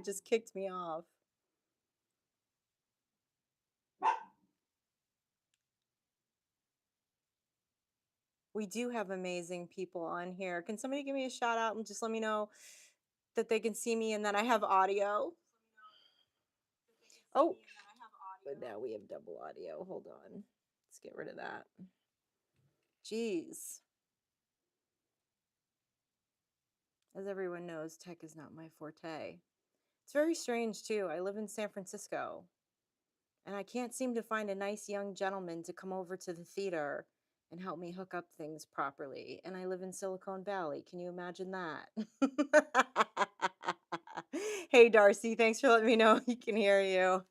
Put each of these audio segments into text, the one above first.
It just kicked me off. We do have amazing people on here. Can somebody give me a shout out and just let me know that they can see me and that I have audio? Oh, but now we have double audio. Hold on. Let's get rid of that. Jeez. As everyone knows, tech is not my forte. It's very strange, too. I live in San Francisco, and I can't seem to find a nice young gentleman to come over to the theater and help me hook up things properly. And I live in Silicon Valley. Can you imagine that? Hey, Darcy, thanks for letting me know he can hear you.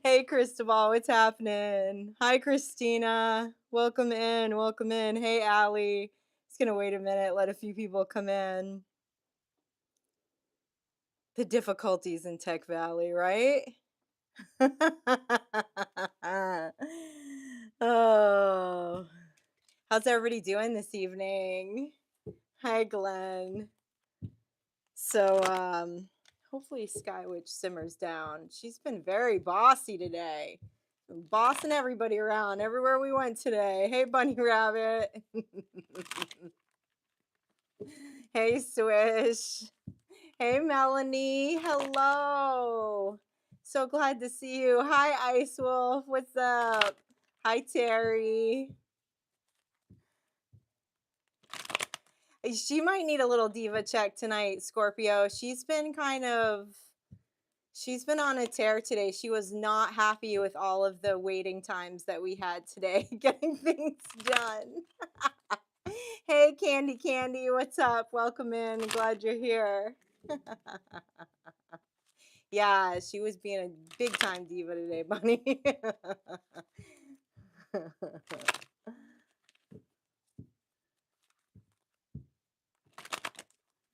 Hey, Cristobal, what's happening? Hi, Christina. Welcome in. Welcome in. Hey, Allie. Just going to wait a minute, let a few people come in. The difficulties in Tech Valley, right? Oh, how's everybody doing this evening? Hi, Glenn. So, hopefully Skywitch simmers down. She's been very bossy today. Bossing everybody around everywhere we went today. Hey, Bunny Rabbit. Hey, Swish. Hey, Melanie. Hello. So glad to see you. Hi, Ice Wolf. What's up? Hi, Terry. She might need a little diva check tonight, Scorpio. She's been on a tear today. She was not happy with all of the waiting times that we had today getting things done. Hey, Candy, what's up? Welcome in. Glad you're here. Yeah, she was being a big time diva today, Bunny.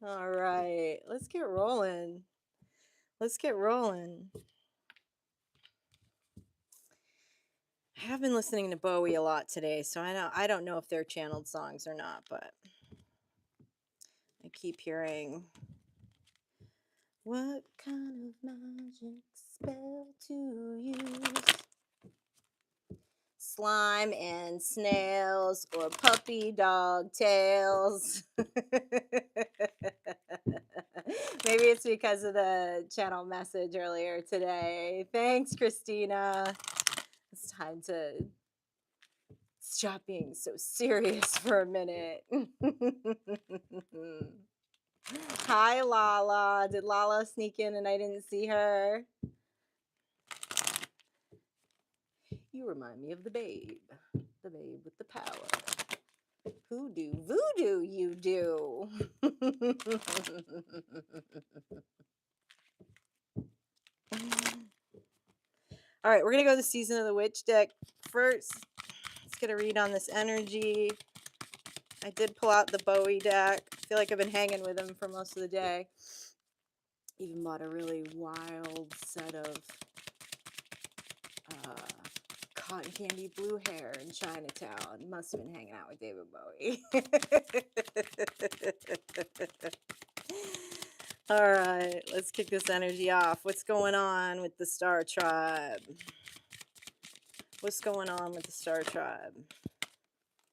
All right, let's get rolling. Let's get rolling. I have been listening to Bowie a lot today, so I don't know if they're channeled songs or not, but I keep hearing, what kind of magic spell to use? Slime and snails or puppy dog tails. Maybe it's because of the channel message earlier today. Thanks, Christina. It's time to stop being so serious for a minute. Hi, Lala. Did Lala sneak in and I didn't see her? You remind me of the babe with the power. Hoodoo, voodoo, you do. All right, we're going to go to the Season of the Witch deck first. Let's get a read on this energy. I did pull out the Bowie deck. I feel like I've been hanging with him for most of the day. Even bought a really wild set of cotton candy blue hair in Chinatown. Must have been hanging out with David Bowie. All right, let's kick this energy off. What's going on with the Star Tribe? What's going on with the Star Tribe?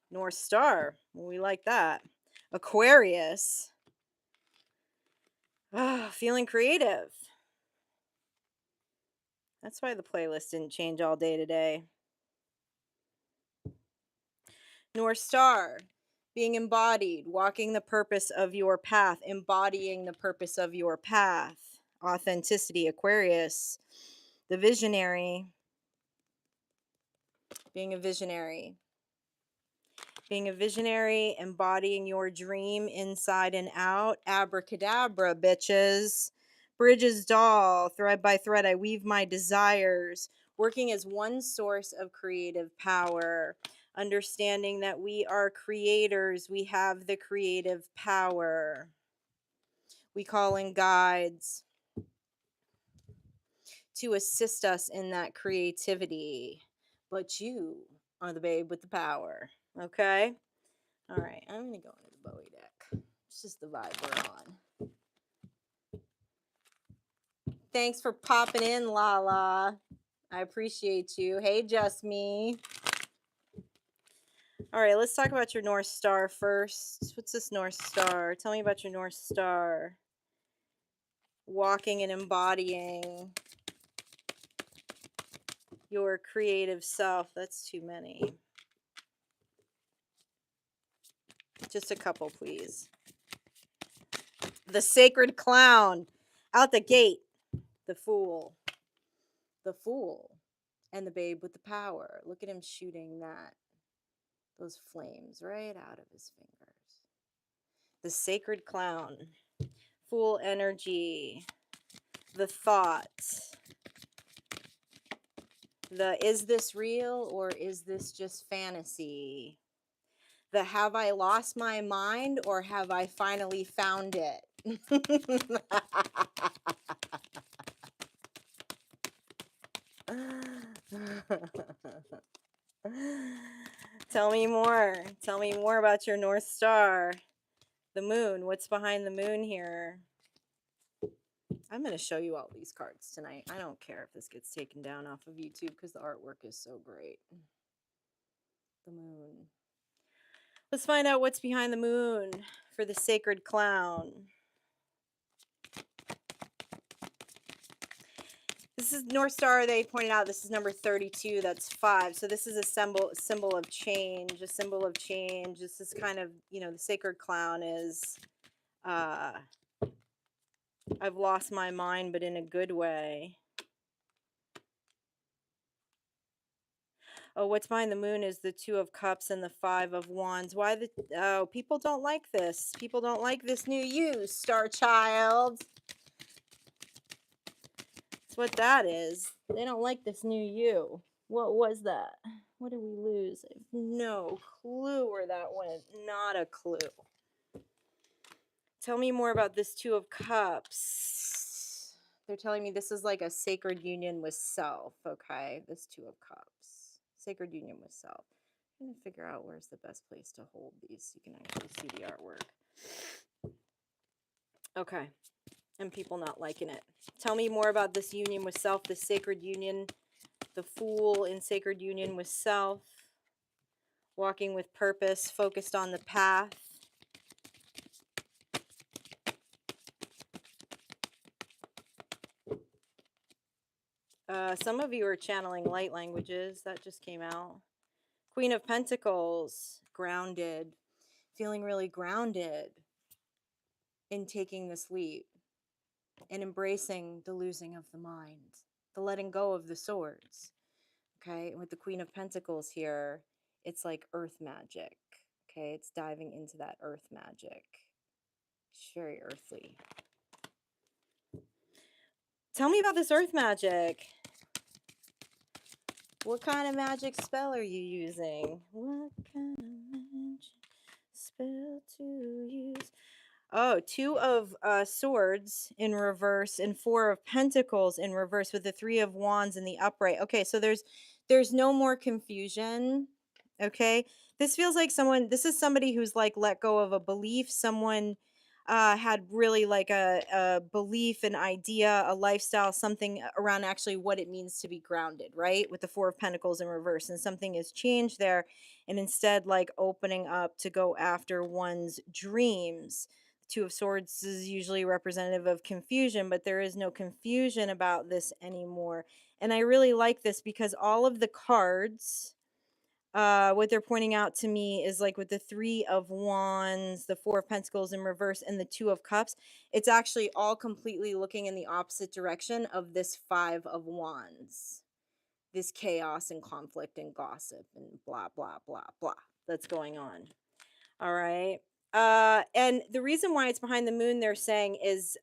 North Star. Well, we like that. Aquarius. Feeling creative. That's why the playlist didn't change all day today. North Star. Being embodied. Walking the purpose of your path. Embodying the purpose of your path. Authenticity. Aquarius. The visionary. Being a visionary. Being a visionary, embodying your dream inside and out. Abracadabra, bitches. Bridges doll, thread by thread, I weave my desires. Working as one source of creative power. Understanding that we are creators. We have the creative power. We call in guides to assist us in that creativity. But you are the babe with the power. Okay? All right, I'm going to go into the Bowie deck. It's just the vibe we're on. Thanks for popping in, Lala. I appreciate you. Hey, Just Me. All right, let's talk about your North Star first. What's this North Star? Tell me about your North Star. Walking and embodying your creative self. That's too many. Just a couple, please. The sacred clown. Out the gate. The fool. The fool. And the babe with the power. Look at him shooting those flames right out of his fingers. The sacred clown. Fool energy. The thought. The is this real or is this just fantasy? The have I lost my mind or have I finally found it? Tell me more. Tell me more about your North Star. The moon. What's behind the moon here? I'm going to show you all these cards tonight. I don't care if this gets taken down off of YouTube because the artwork is so great. The moon. Let's find out what's behind the moon for the sacred clown. This is North Star. They pointed out this is number 32. That's 5. So this is a symbol of change, a symbol of change. This is kind of, the sacred clown is, I've lost my mind, but in a good way. Oh, what's behind the moon is the 2 of Cups and the 5 of Wands. People don't like this. People don't like this new you, Star Child. That's what that is. They don't like this new you. What was that? What did we lose? I have no clue where that went. Not a clue. Tell me more about this 2 of Cups. They're telling me this is like a sacred union with self, okay? This 2 of Cups. Sacred union with self. I'm going to figure out where's the best place to hold these so you can actually see the artwork. Okay. And people not liking it. Tell me more about this union with self, the sacred union, the Fool in sacred union with self, walking with purpose, focused on the path. Some of you are channeling light languages. That just came out. Queen of Pentacles, grounded, feeling really grounded in taking this leap and embracing the losing of the mind, the letting go of the swords. Okay, and with the Queen of Pentacles here, it's like earth magic. Okay, it's diving into that earth magic. It's very earthly. Tell me about this earth magic. What kind of magic spell are you using? What kind of magic spell to use? Oh, 2 of Swords in reverse and 4 of Pentacles in reverse with the 3 of Wands in the upright. Okay, so there's no more confusion. Okay, this feels like this is somebody who's like let go of a belief. Someone had really like a belief, an idea, a lifestyle, something around actually what it means to be grounded, right? With the 4 of Pentacles in reverse, and something has changed there, and instead like opening up to go after one's dreams. 2 of Swords is usually representative of confusion, but there is no confusion about this anymore. And I really like this because all of the cards, what they're pointing out to me is like with the 3 of Wands, the 4 of Pentacles in reverse, and the 2 of Cups, it's actually all completely looking in the opposite direction of this 5 of Wands. This chaos and conflict and gossip and blah, blah, blah, blah that's going on. All right. And the reason why it's behind the moon, they're saying, is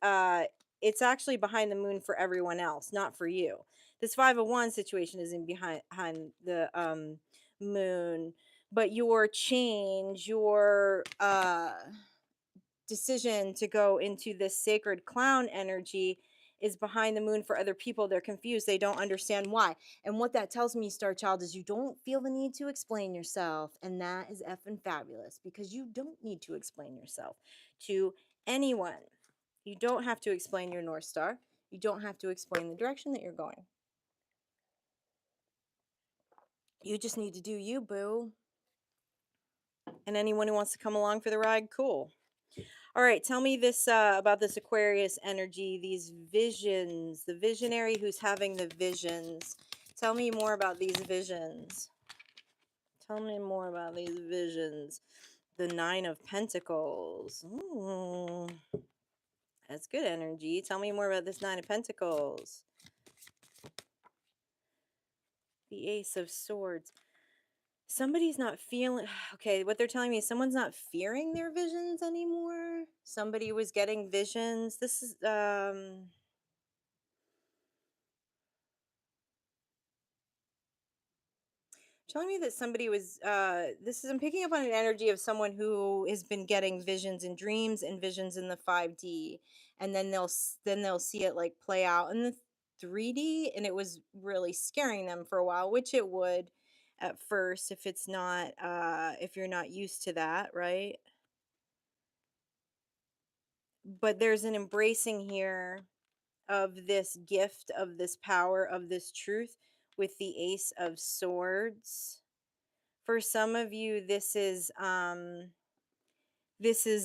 it's actually behind the moon for everyone else, not for you. This 5 of Wands situation isn't behind the moon, but your change, your decision to go into this sacred clown energy is behind the moon for other people. They're confused. They don't understand why. And what that tells me, Star Child, is you don't feel the need to explain yourself. And that is effing fabulous because you don't need to explain yourself to anyone. You don't have to explain your North Star. You don't have to explain the direction that you're going. You just need to do you, boo. And anyone who wants to come along for the ride, cool. All right, tell me this about this Aquarius energy, these visions, the visionary who's having the visions. Tell me more about these visions. Tell me more about these visions. The Nine of Pentacles. Ooh, that's good energy. Tell me more about this Nine of Pentacles. The Ace of Swords. Somebody's not feeling, okay, what they're telling me is someone's not fearing their visions anymore. Somebody was getting visions. This is telling me that somebody was this is, I'm picking up on an energy of someone who has been getting visions in dreams and visions in the 5D, and then they'll see it like play out in the 3D, and it was really scaring them for a while, which it would at first if it's not if you're not used to that, right? But there's an embracing here of this gift, of this power, of this truth with the Ace of Swords. For some of you, this is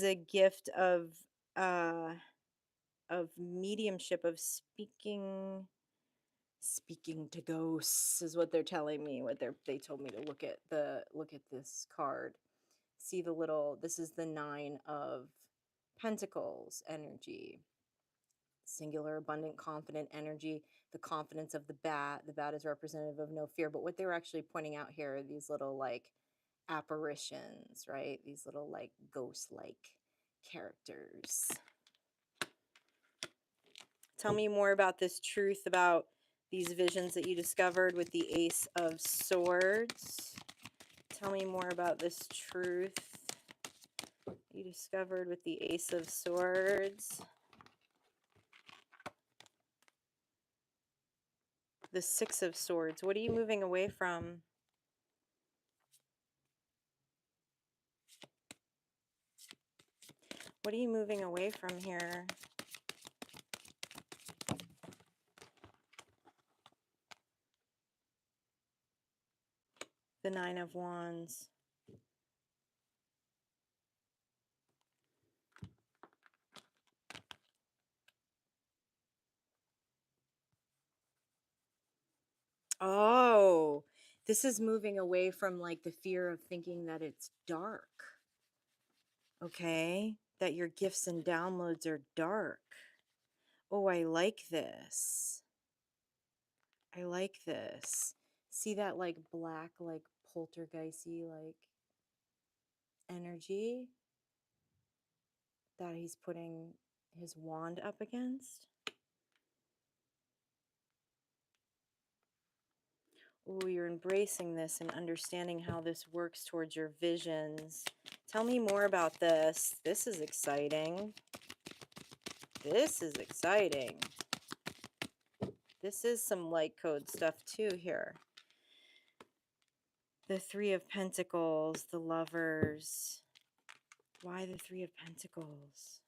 a gift uh of mediumship, of speaking to ghosts is what they're telling me. They told me to look at this card. See the little, this is the Nine of Pentacles energy. Singular, abundant, confident energy, the confidence of the bat. The bat is representative of no fear. But what they were actually pointing out here are these little like apparitions, right? These little like ghost-like characters. Tell me more about this truth, about these visions that you discovered with the Ace of Swords. Tell me more about this truth you discovered with the Ace of Swords. The Six of Swords. What are you moving away from? What are you moving away from here? The Nine of Wands. Oh, this is moving away from like the fear of thinking that it's dark. Okay? That your gifts and downloads are dark. Oh, I like this. I like this. See that like black, like poltergeisty, like energy that he's putting his wand up against? Oh, you're embracing this and understanding how this works towards your visions. Tell me more about this. This is exciting. This is exciting. This is some light code stuff too here. The Three of Pentacles, the Lovers. Why the Three of Pentacles?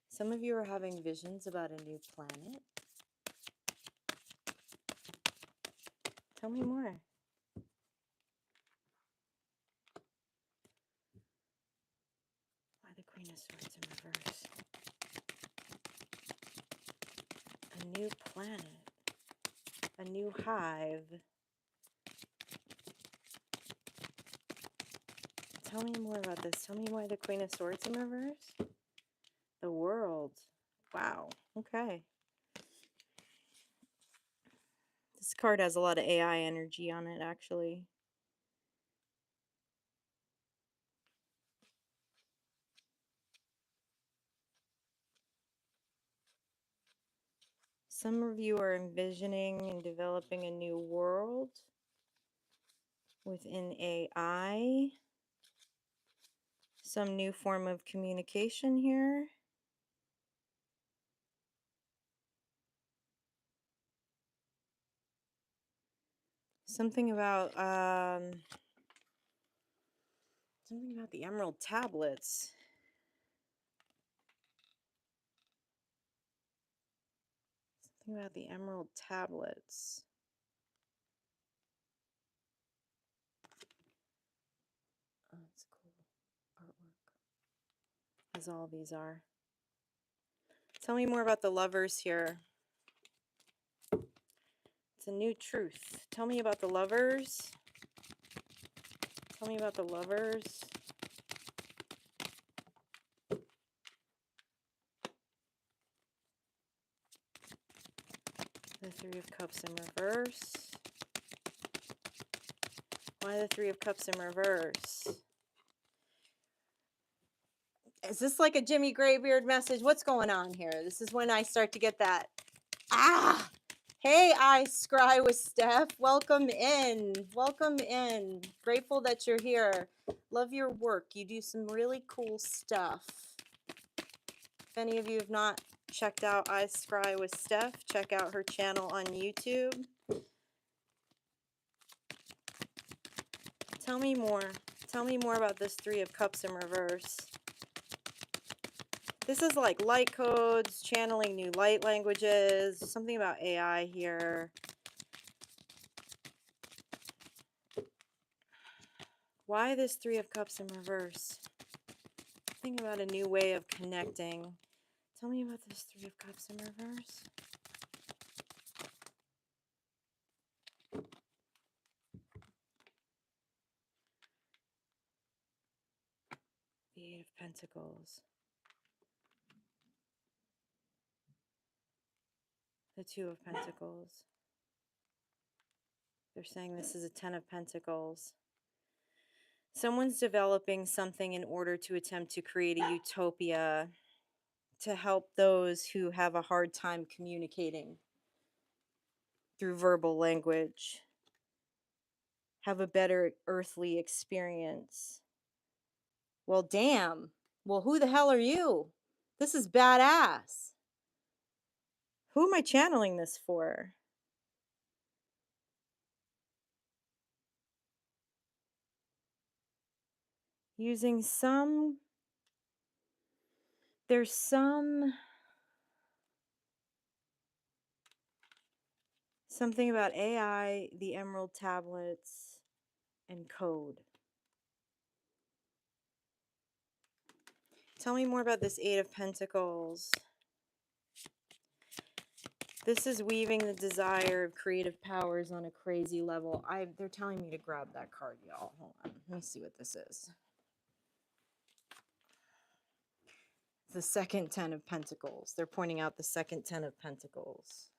Some of you are having visions about a new planet. Tell me more. Why the Queen of Swords in reverse? A new planet. A new hive. Tell me more about this. Tell me why the Queen of Swords in reverse? The World. Wow. Okay. This card has a lot of AI energy on it, actually. Some of you are envisioning and developing a new world within AI. Some new form of communication here. Something about the Emerald Tablets. Something about the emerald tablets. Oh, that's cool artwork. As all these are. Tell me more about the lovers here. It's a new truth. Tell me about the lovers. Tell me about the lovers. The Three of Cups in reverse. Why the Three of Cups in reverse? Is this like a Jimmy Graybeard message? What's going on here? This is when I start to get that. Ah! Hey, I scry with Steph. Welcome in. Welcome in. Grateful that you're here. Love your work. You do some really cool stuff. If any of you have not checked out I Scry with Steph, check out her channel on YouTube. Tell me more. Tell me more about this Three of Cups in reverse. This is like light codes, channeling new light languages, something about AI here. Why this Three of Cups in reverse? Think about a new way of connecting. Tell me about this Three of Cups in reverse. The Eight of Pentacles. The Two of Pentacles. They're saying this is a Ten of Pentacles. Someone's developing something in order to attempt to create a utopia to help those who have a hard time communicating through verbal language have a better earthly experience. Well, damn. Well, who the hell are you? This is badass. Who am I channeling this for? Using there's something about AI, the emerald tablets, and code. Tell me more about this Eight of Pentacles. This is weaving the desire of creative powers on a crazy level. They're telling me to grab that card, y'all. Hold on. Let me see what this is. The second Ten of Pentacles. They're pointing out the second Ten of Pentacles.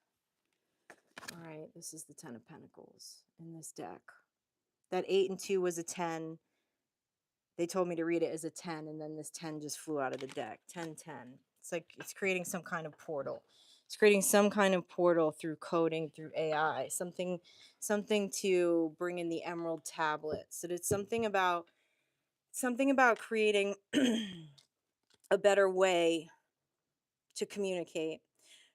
All right, this is the Ten of Pentacles in this deck. That 8 and 2 was a 10. They told me to read it as a 10, and then this 10 just flew out of the deck. 10, 10. It's like it's creating some kind of portal. It's creating some kind of portal through coding, through AI, something to bring in the emerald tablets. So it's something about creating a better way to communicate,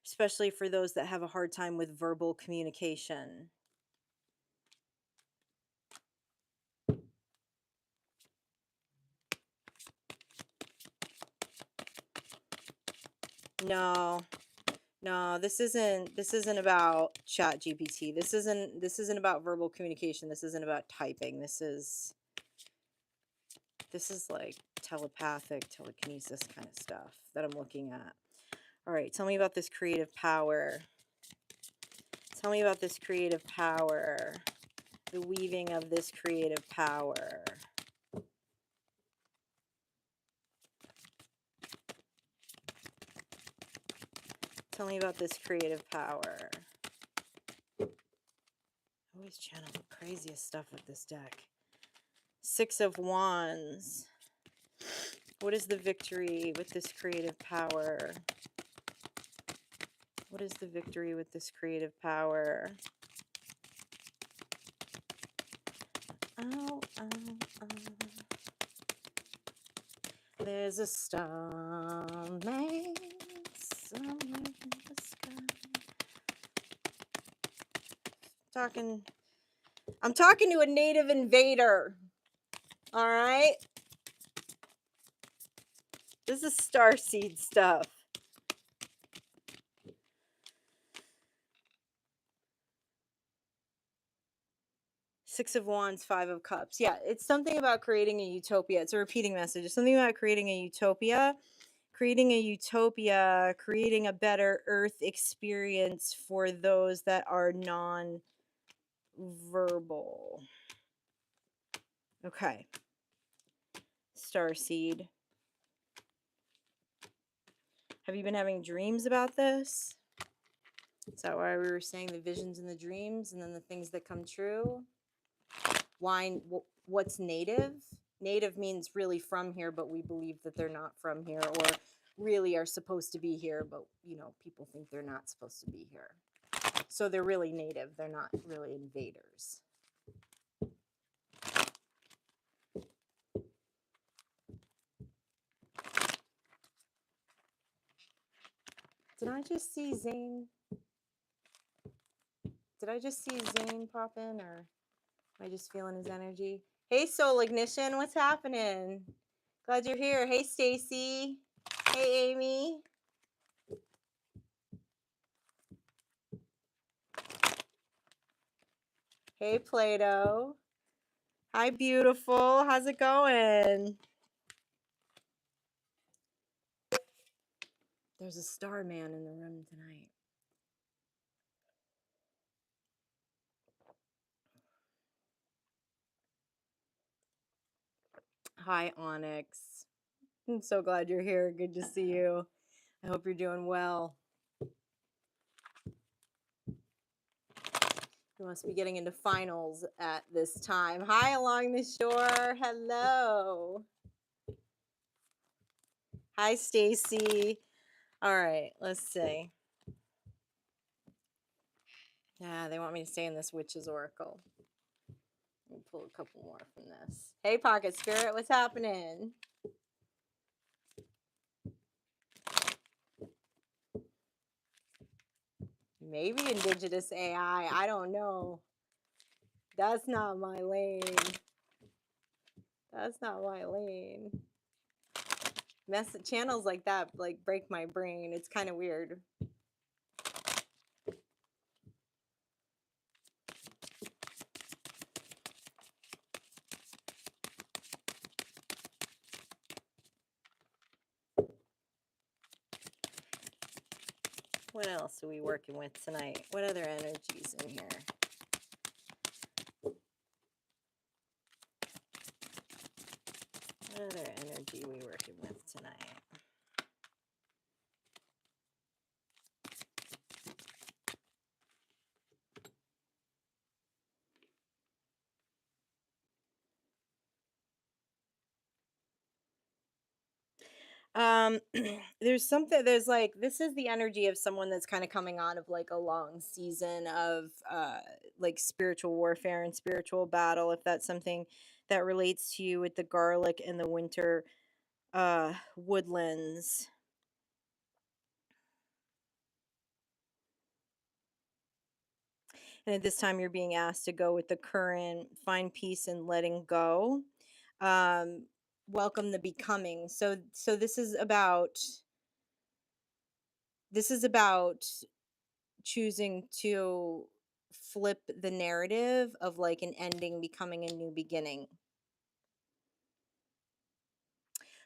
especially for those that have a hard time with verbal communication. No, this isn't about Chat GPT. This isn't about verbal communication. This isn't about typing. This is like telepathic, telekinesis kind of stuff that I'm looking at. All right, tell me about this creative power. Tell me about this creative power. The weaving of this creative power. Tell me about this creative power. I always channel the craziest stuff with this deck. Six of Wands. What is the victory with this creative power? What is the victory with this creative power? Oh, oh, oh. There's a storm made somewhere in the sky. I'm talking to a native invader. All right? This is starseed stuff. Six of Wands, Five of Cups. Yeah, it's something about creating a utopia. It's a repeating message. It's something about creating a utopia, creating a better earth experience for those that are non-verbal. Okay. Starseed. Have you been having dreams about this? Is that why we were saying the visions and the dreams and then the things that come true? What's native? Native means really from here, but we believe that they're not from here, or really are supposed to be here, but people think they're not supposed to be here. So they're really native. They're not really invaders. Did I just see Zane? Did I just see Zane pop in, or am I just feeling his energy? Hey, Soul Ignition, what's happening? Glad you're here. Hey, Stacy. Hey, Amy. Hey, Plato. Hi, beautiful. How's it going? There's a star man in the room tonight. Hi, Onyx. I'm so glad you're here. Good to see you. I hope you're doing well. You must be getting into finals at this time. Hi, along the shore. Hello. Hi, Stacy. All right, let's see. Yeah, they want me to stay in this witch's oracle. Let me pull a couple more from this. Hey, Pocket Spirit, what's happening? Maybe Indigenous AI. I don't know. That's not my lane. That's not my lane. Channels like that break my brain. It's kind of weird. What else are we working with tonight? What other energies in here? What other energy are we working with tonight? There's like, this is the energy of someone that's kind of coming out of like a long season of like spiritual warfare and spiritual battle, if that's something that relates to you with the garlic and the winter woodlands. And at this time you're being asked to go with the current, find peace and letting go. Welcome the becoming. So this is about choosing to flip the narrative of like an ending becoming a new beginning,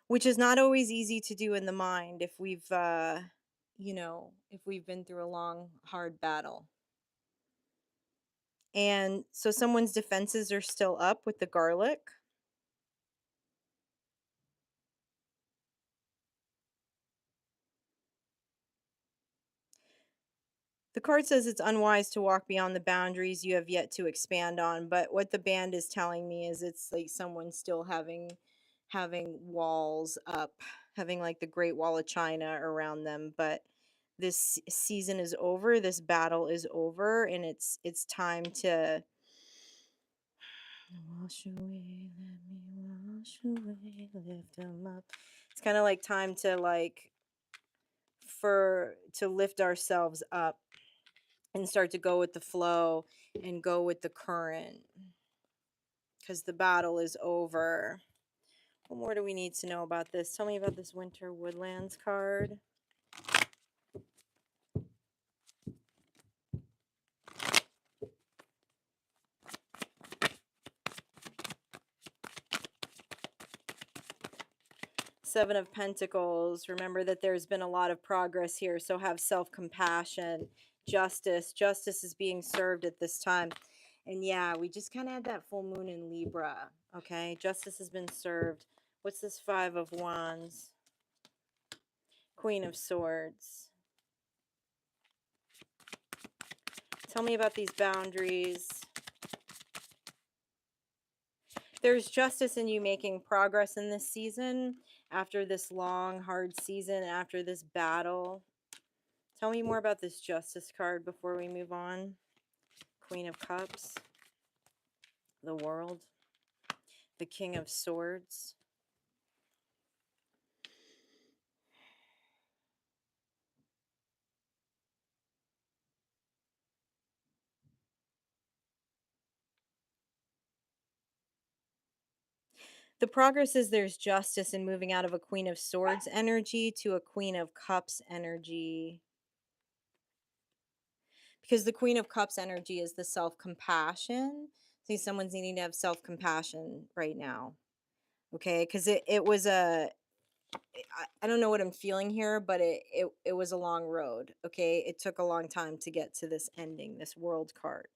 which is not always easy to do in the mind if we've if we've been through a long hard battle. And so someone's defenses are still up with the garlic. The card says it's unwise to walk beyond the boundaries you have yet to expand on, but what the band is telling me is it's like someone still having walls up, having like the Great Wall of China around them, but this season is over, this battle is over, and it's time to wash away, let me wash away, lift them up. It's kind of like time to lift ourselves up and start to go with the flow and go with the current, because the battle is over. What more do we need to know about this? Tell me about this Winter Woodlands card. Seven of Pentacles. Remember that there's been a lot of progress here, so have self-compassion. Justice. Justice is being served at this time. And yeah, we just kind of had that full moon in Libra. Okay, justice has been served. What's this Five of Wands? Queen of Swords. Tell me about these boundaries. There's justice in you making progress in this season, after this long, hard season, after this battle. Tell me more about this Justice card before we move on. Queen of Cups. The World. The King of Swords. The progress is there's justice in moving out of a Queen of Swords energy to a Queen of Cups energy. Because the Queen of Cups energy is the self-compassion. See, someone's needing to have self-compassion right now. Okay, because it was a, I don't know what I'm feeling here, but it was a long road. Okay, it took a long time to get to this ending, this World card.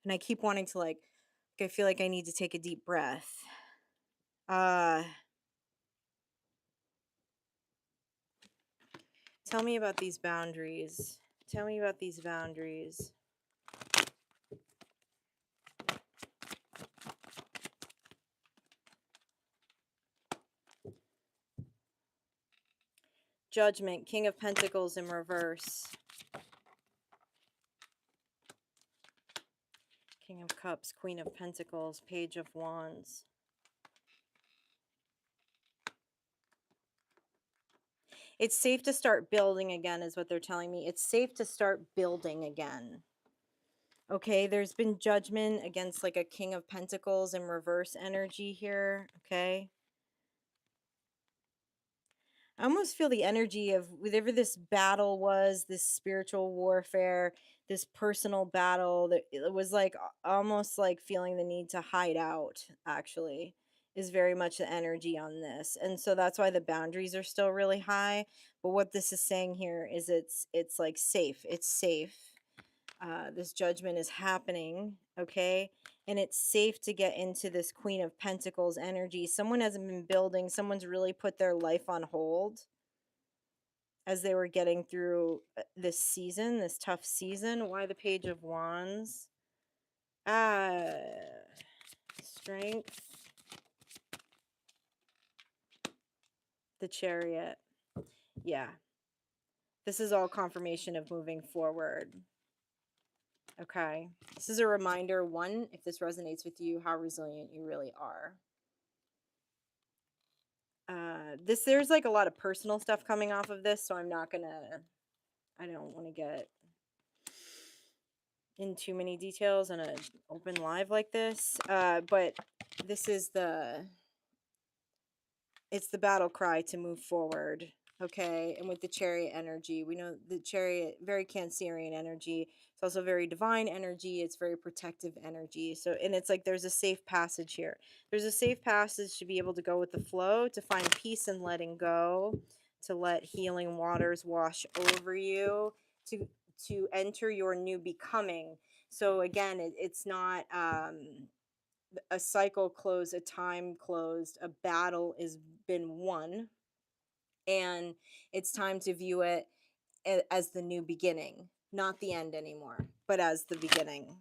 And I keep wanting to, like, I feel like I need to take a deep breath. Tell me about these boundaries. Tell me about these boundaries. Judgment, King of Pentacles in reverse. King of Cups, Queen of Pentacles, Page of Wands. It's safe to start building again, is what they're telling me. It's safe to start building again. Okay, there's been judgment against like a King of Pentacles in reverse energy here. Okay. I almost feel the energy of whatever this battle was, this spiritual warfare, this personal battle, that it was like almost like feeling the need to hide out, actually, is very much the energy on this. And so that's why the boundaries are still really high. But what this is saying here is it's like safe. It's safe. This judgment is happening, okay? And it's safe to get into this Queen of Pentacles energy. Someone hasn't been building, someone's really put their life on hold as they were getting through this season, this tough season. Why the Page of Wands? Strength. The Chariot. Yeah. This is all confirmation of moving forward. Okay. This is a reminder, one, if this resonates with you, how resilient you really are. There's like a lot of personal stuff coming off of this, so I don't want to get in too many details on an open live like this. But this is it's the battle cry to move forward. Okay, and with the Chariot energy, we know the Chariot, very Cancerian energy. It's also very divine energy. It's very protective energy. So, and it's like there's a safe passage here. There's a safe passage to be able to go with the flow, to find peace and letting go, to let healing waters wash over you, to enter your new becoming. So again, it's not a cycle closed, a time closed, a battle is been won, and it's time to view it as the new beginning, not the end anymore, but as the beginning.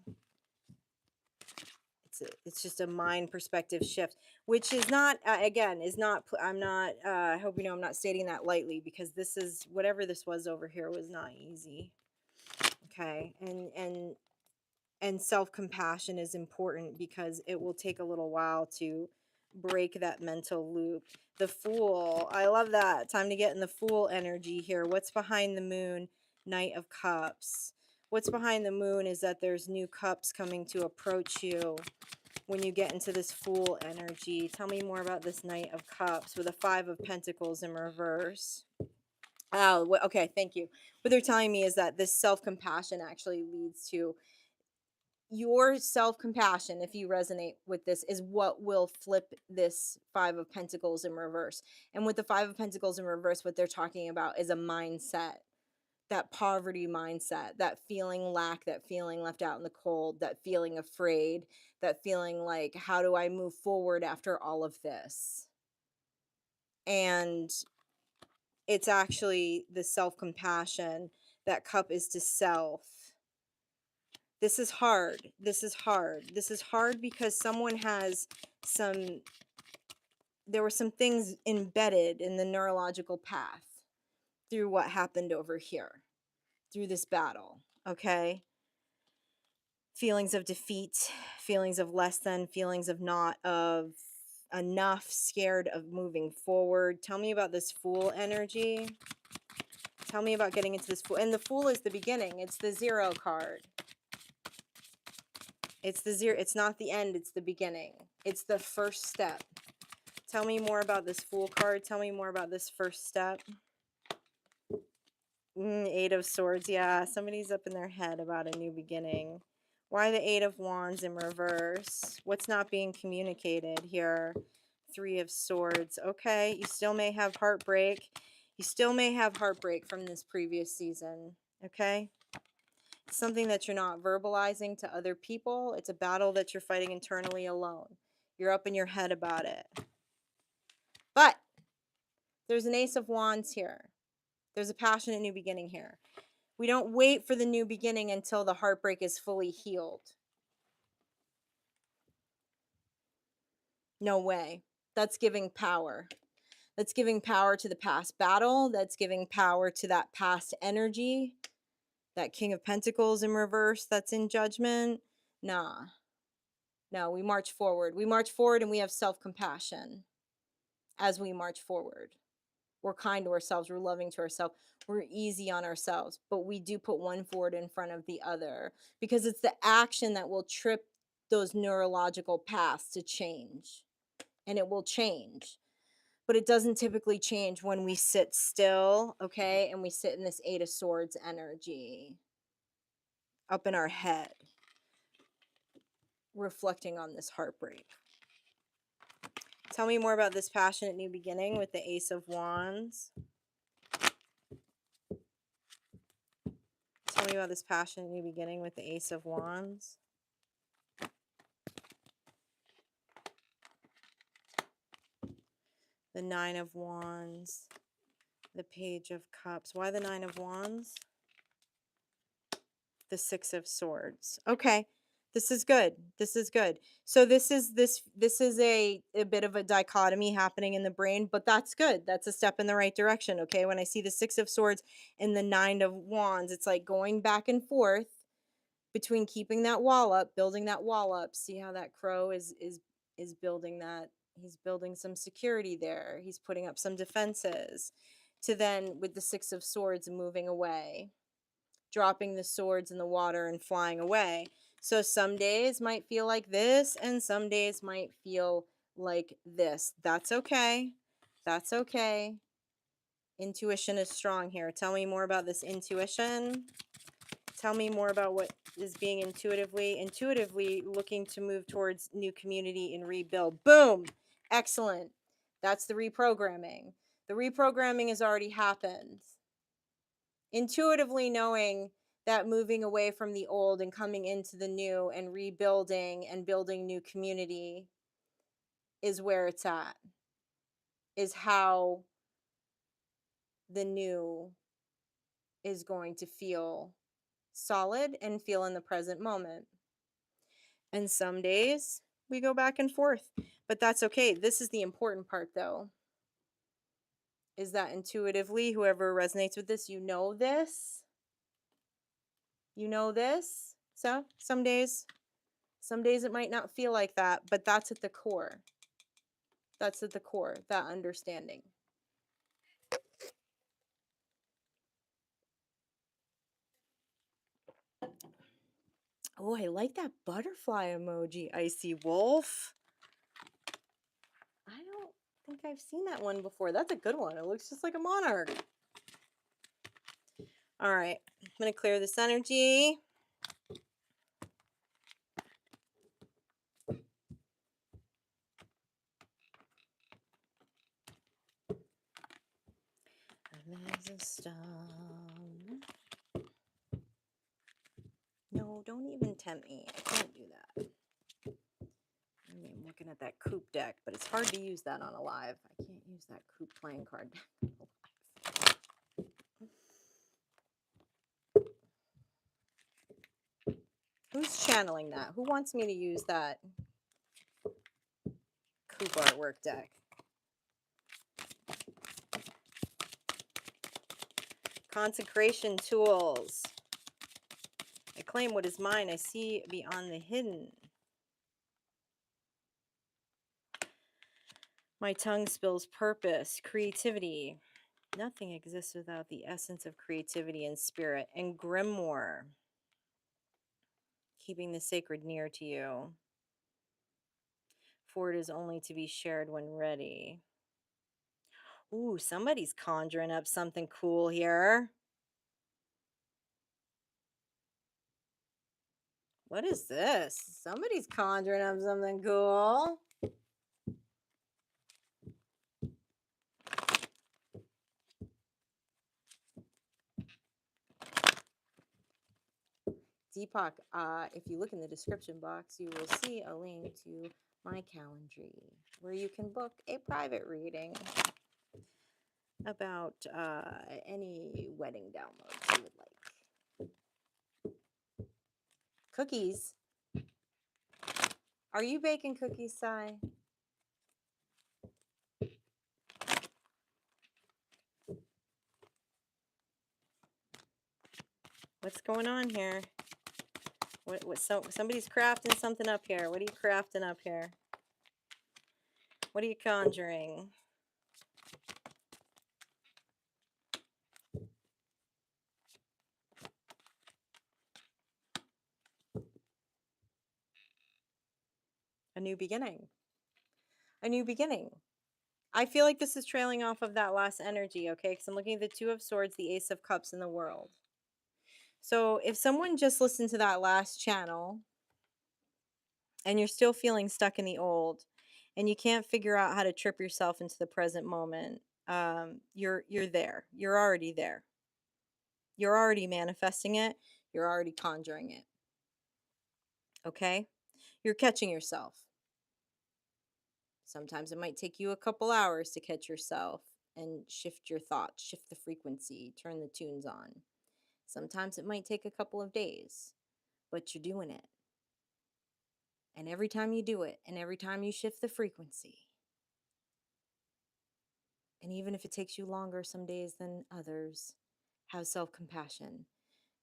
It's just a mind perspective shift, which is not again is not I'm not I hope you know I'm not stating that lightly, because this is whatever this was over here was not easy. Okay, and self-compassion is important because it will take a little while to break that mental loop. The Fool, I love that. Time to get in the Fool energy here. What's behind the moon? Knight of Cups. What's behind the moon is that there's new cups coming to approach you when you get into this Fool energy. Tell me more about this Knight of Cups with a Five of Pentacles in reverse. Oh, okay, thank you. What they're telling me is that this self-compassion actually leads to your self-compassion, if you resonate with this, is what will flip this Five of Pentacles in reverse. And with the Five of Pentacles in reverse, what they're talking about is a mindset, that poverty mindset, that feeling lack, that feeling left out in the cold, that feeling afraid, that feeling like, how do I move forward after all of this? And it's actually the self-compassion. That cup is to self. This is hard. This is hard. This is hard because someone has some, there were some things embedded in the neurological path through what happened over here, through this battle, okay? Feelings of defeat, feelings of less than, feelings of not of enough, scared of moving forward. Tell me about this Fool energy. Tell me about getting into this Fool. And the Fool is the beginning. It's the 0 card. It's the 0. It's not the end. It's the beginning. It's the first step. Tell me more about this Fool card. Tell me more about this first step. 8 of Swords. Yeah, somebody's up in their head about a new beginning. Why the 8 of Wands in reverse? What's not being communicated here? 3 of Swords. Okay, you still may have heartbreak. You still may have heartbreak from this previous season. Okay? It's something that you're not verbalizing to other people. It's a battle that you're fighting internally alone. You're up in your head about it. But there's an Ace of Wands here. There's a passionate new beginning here. We don't wait for the new beginning until the heartbreak is fully healed. No way. That's giving power. That's giving power to the past battle. That's giving power to that past energy. That King of Pentacles in reverse that's in Judgment. Nah. No, we march forward. We march forward and we have self-compassion as we march forward. We're kind to ourselves. We're loving to ourselves. We're easy on ourselves. But we do put one forward in front of the other because it's the action that will trip those neurological paths to change. And it will change. But it doesn't typically change when we sit still, okay? And we sit in this 8 of Swords energy up in our head, reflecting on this heartbreak. Tell me more about this passionate new beginning with the Ace of Wands. Tell me about this passionate new beginning with the Ace of Wands. The 9 of Wands. The Page of Cups. Why the 9 of Wands? The 6 of Swords. Okay. This is good. This is good. So this is a bit of a dichotomy happening in the brain, but that's good. That's a step in the right direction, okay? When I see the 6 of Swords and the 9 of Wands, it's like going back and forth between keeping that wall up, building that wall up. See how that crow is building that. He's building some security there. He's putting up some defenses. To then with the 6 of Swords moving away, dropping the swords in the water and flying away. So some days might feel like this and some days might feel like this. That's okay. That's okay. Intuition is strong here. Tell me more about this intuition. Tell me more about what is being intuitively looking to move towards new community and rebuild. Boom. Excellent. That's the reprogramming. The reprogramming has already happened. Intuitively knowing that moving away from the old and coming into the new and rebuilding and building new community is where it's at, is how the new is going to feel solid and feel in the present moment. And some days we go back and forth, but that's okay. This is the important part though, is that intuitively, whoever resonates with this, you know this. You know this. So some days it might not feel like that, but that's at the core. That's at the core, that understanding. Oh, I like that butterfly emoji, Icy Wolf. I don't think I've seen that one before. That's a good one. It looks just like a monarch. All right, I'm going to clear this energy. System. No, don't even tempt me. I can't do that. I mean, I'm looking at that coupe deck, but it's hard to use that on a live. I can't use that coupe playing card deck on a live. Who's channeling that? Who wants me to use that coupe artwork deck? Consecration tools. I claim what is mine. I see beyond the hidden. My tongue spills purpose, creativity. Nothing exists without the essence of creativity and spirit. And grimoire. Keeping the sacred near to you. For it is only to be shared when ready. Ooh, somebody's conjuring up something cool here. What is this? Somebody's conjuring up something cool. Deepak, if you look in the description box, you will see a link to my Calendly, where you can book a private reading about any wedding downloads you would like. Cookies. Are you baking cookies, Sai? What's going on here? Somebody's crafting something up here. What are you crafting up here? What are you conjuring? A new beginning. A new beginning. I feel like this is trailing off of that last energy, okay? Because I'm looking at the Two of Swords, the Ace of Cups, and the World. So if someone just listened to that last channel and you're still feeling stuck in the old and you can't figure out how to trip yourself into the present moment, you're there. You're already there. You're already manifesting it. You're already conjuring it. Okay? You're catching yourself. Sometimes it might take you a couple hours to catch yourself and shift your thoughts, shift the frequency, turn the tunes on. Sometimes it might take a couple of days, but you're doing it. And every time you do it, and every time you shift the frequency, and even if it takes you longer some days than others, have self-compassion.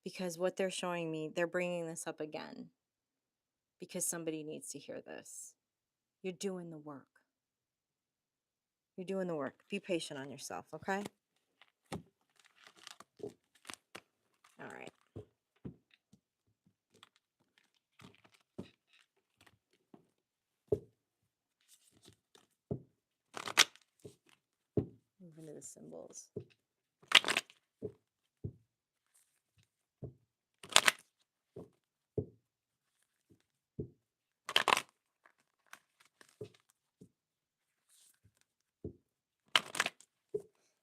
Because what they're showing me, they're bringing this up again. Because somebody needs to hear this. You're doing the work. You're doing the work. Be patient on yourself, okay? All right. Move into the symbols.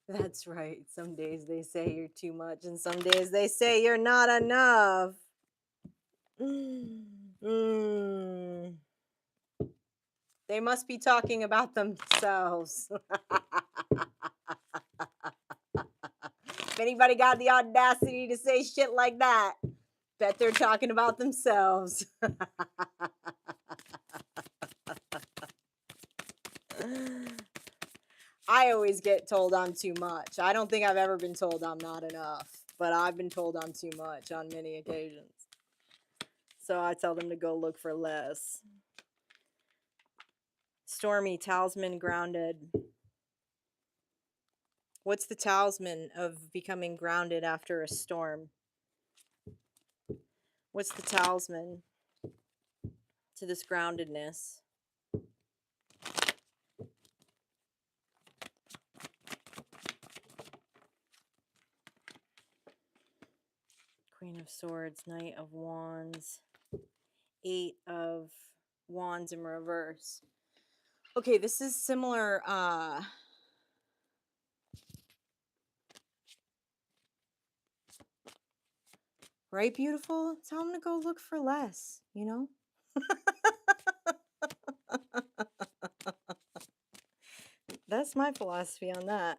That's right. Some days they say you're too much, and some days they say you're not enough. They must be talking about themselves. If anybody got the audacity to say shit like that, bet they're talking about themselves. I always get told I'm too much. I don't think I've ever been told I'm not enough, but I've been told I'm too much on many occasions. So I tell them to go look for less. Stormy, talisman, grounded. What's the talisman of becoming grounded after a storm? What's the talisman to this groundedness? Queen of Swords, Knight of Wands, Eight of Wands in reverse. Okay, this is similar. Right, beautiful? Tell them to go look for less, you know? That's my philosophy on that.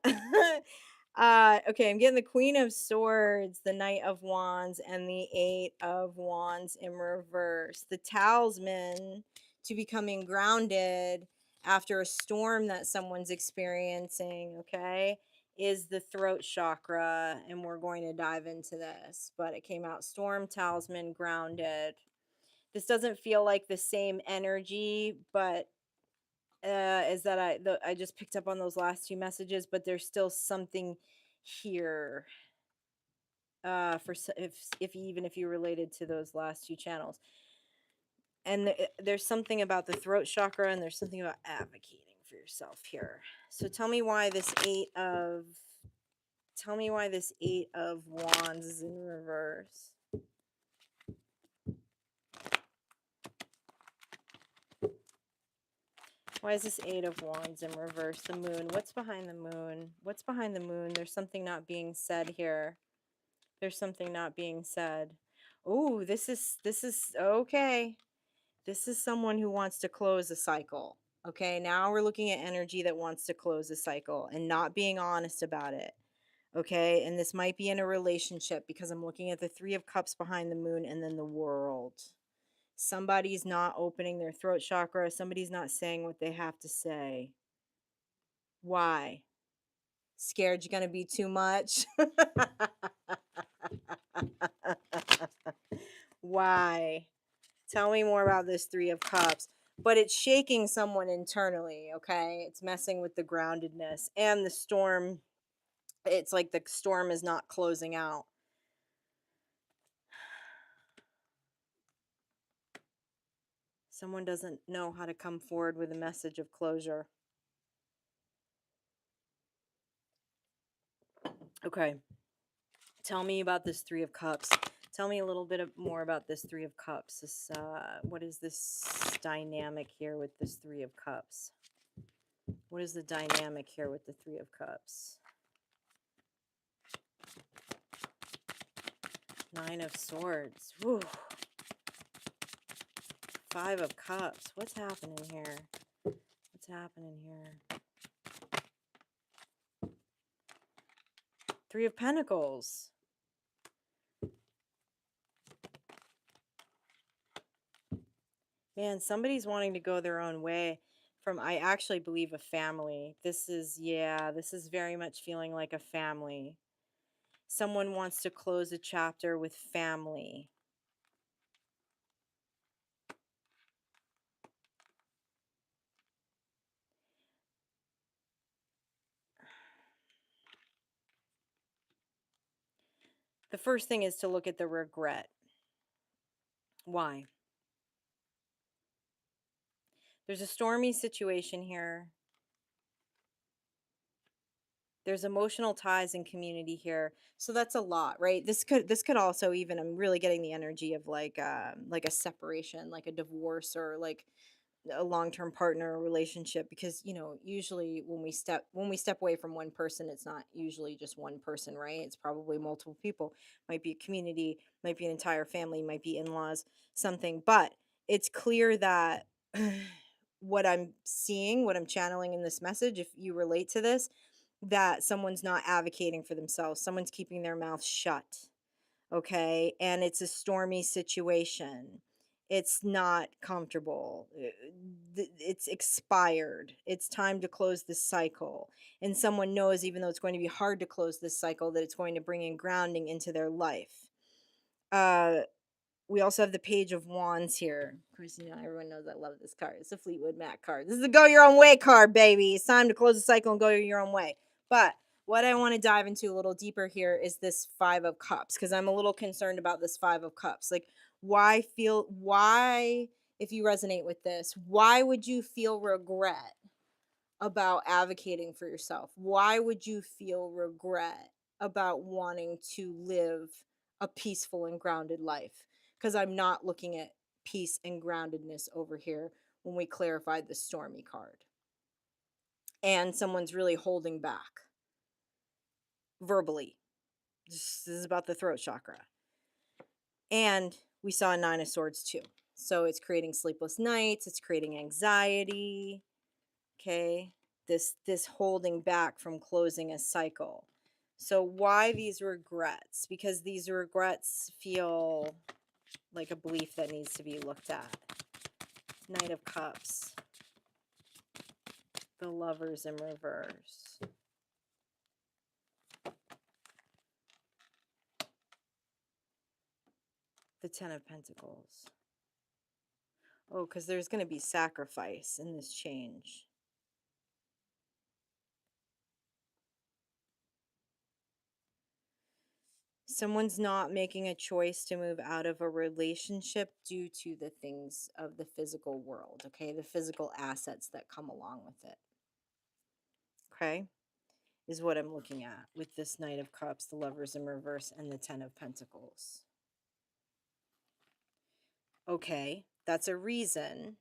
Okay, I'm getting the Queen of Swords, the Knight of Wands, and the Eight of Wands in reverse. The talisman to becoming grounded after a storm that someone's experiencing, okay, is the throat chakra. And we're going to dive into this. But it came out storm, talisman, grounded. This doesn't feel like the same energy, but is that I just picked up on those last two messages, but there's still something here for if even if you related to those last two channels. And there's something about the throat chakra, and there's something about advocating for yourself here. So tell me why this eight of wands is in reverse. Why is this eight of wands in reverse? The moon. What's behind the moon? What's behind the moon? There's something not being said here. There's something not being said. Oh, this is okay. This is someone who wants to close a cycle. Okay, now we're looking at energy that wants to close a cycle and not being honest about it. Okay, and this might be in a relationship because I'm looking at the Three of Cups behind the moon and then the World. Somebody's not opening their throat chakra. Somebody's not saying what they have to say. Why? Scared you're going to be too much? Why? Tell me more about this Three of Cups. But it's shaking someone internally, okay? It's messing with the groundedness and the storm. It's like the storm is not closing out. Someone doesn't know how to come forward with a message of closure. Okay. Tell me about this Three of Cups. Tell me a little bit more about this Three of Cups. This, what is this dynamic here with this Three of Cups? What is the dynamic here with the Three of Cups? Nine of Swords. Whew. Five of Cups. What's happening here? What's happening here? Three of Pentacles. Man, somebody's wanting to go their own way from, I actually believe, a family. This is very much feeling like a family. Someone wants to close a chapter with family. The first thing is to look at the regret. Why? There's a stormy situation here. There's emotional ties and community here. So that's a lot, right? This could also, even, I'm really getting the energy of like a separation, like a divorce, or like a long-term partner relationship, because usually when we step away from one person, it's not usually just one person, right? It's probably multiple people. Might be a community, might be an entire family, might be in-laws, something. But it's clear that what I'm seeing, what I'm channeling in this message, if you relate to this, that someone's not advocating for themselves, someone's keeping their mouth shut. Okay, and it's a stormy situation. It's not comfortable. It's expired. It's time to close this cycle. And someone knows, even though it's going to be hard to close this cycle, that it's going to bring in grounding into their life. We also have the Page of Wands here. Of course, everyone knows I love this card. It's a Fleetwood Mac card. This is a go your own way card, baby. It's time to close the cycle and go your own way. But what I want to dive into a little deeper here is this Five of Cups, because I'm a little concerned about this Five of Cups. Like, why, if you resonate with this, why would you feel regret about advocating for yourself? Why would you feel regret about wanting to live a peaceful and grounded life? Because I'm not looking at peace and groundedness over here when we clarified the stormy card. And someone's really holding back verbally. This is about the throat chakra. And we saw a Nine of Swords too. So it's creating sleepless nights, it's creating anxiety, okay? This holding back from closing a cycle. So why these regrets? Because these regrets feel like a belief that needs to be looked at. Knight of Cups. The Lovers in reverse. The Ten of Pentacles. Oh, because there's going to be sacrifice in this change. Someone's not making a choice to move out of a relationship due to the things of the physical world, okay? The physical assets that come along with it. Okay? Is what I'm looking at with this Knight of Cups, the Lovers in reverse, and the Ten of Pentacles. Okay, that's a reason.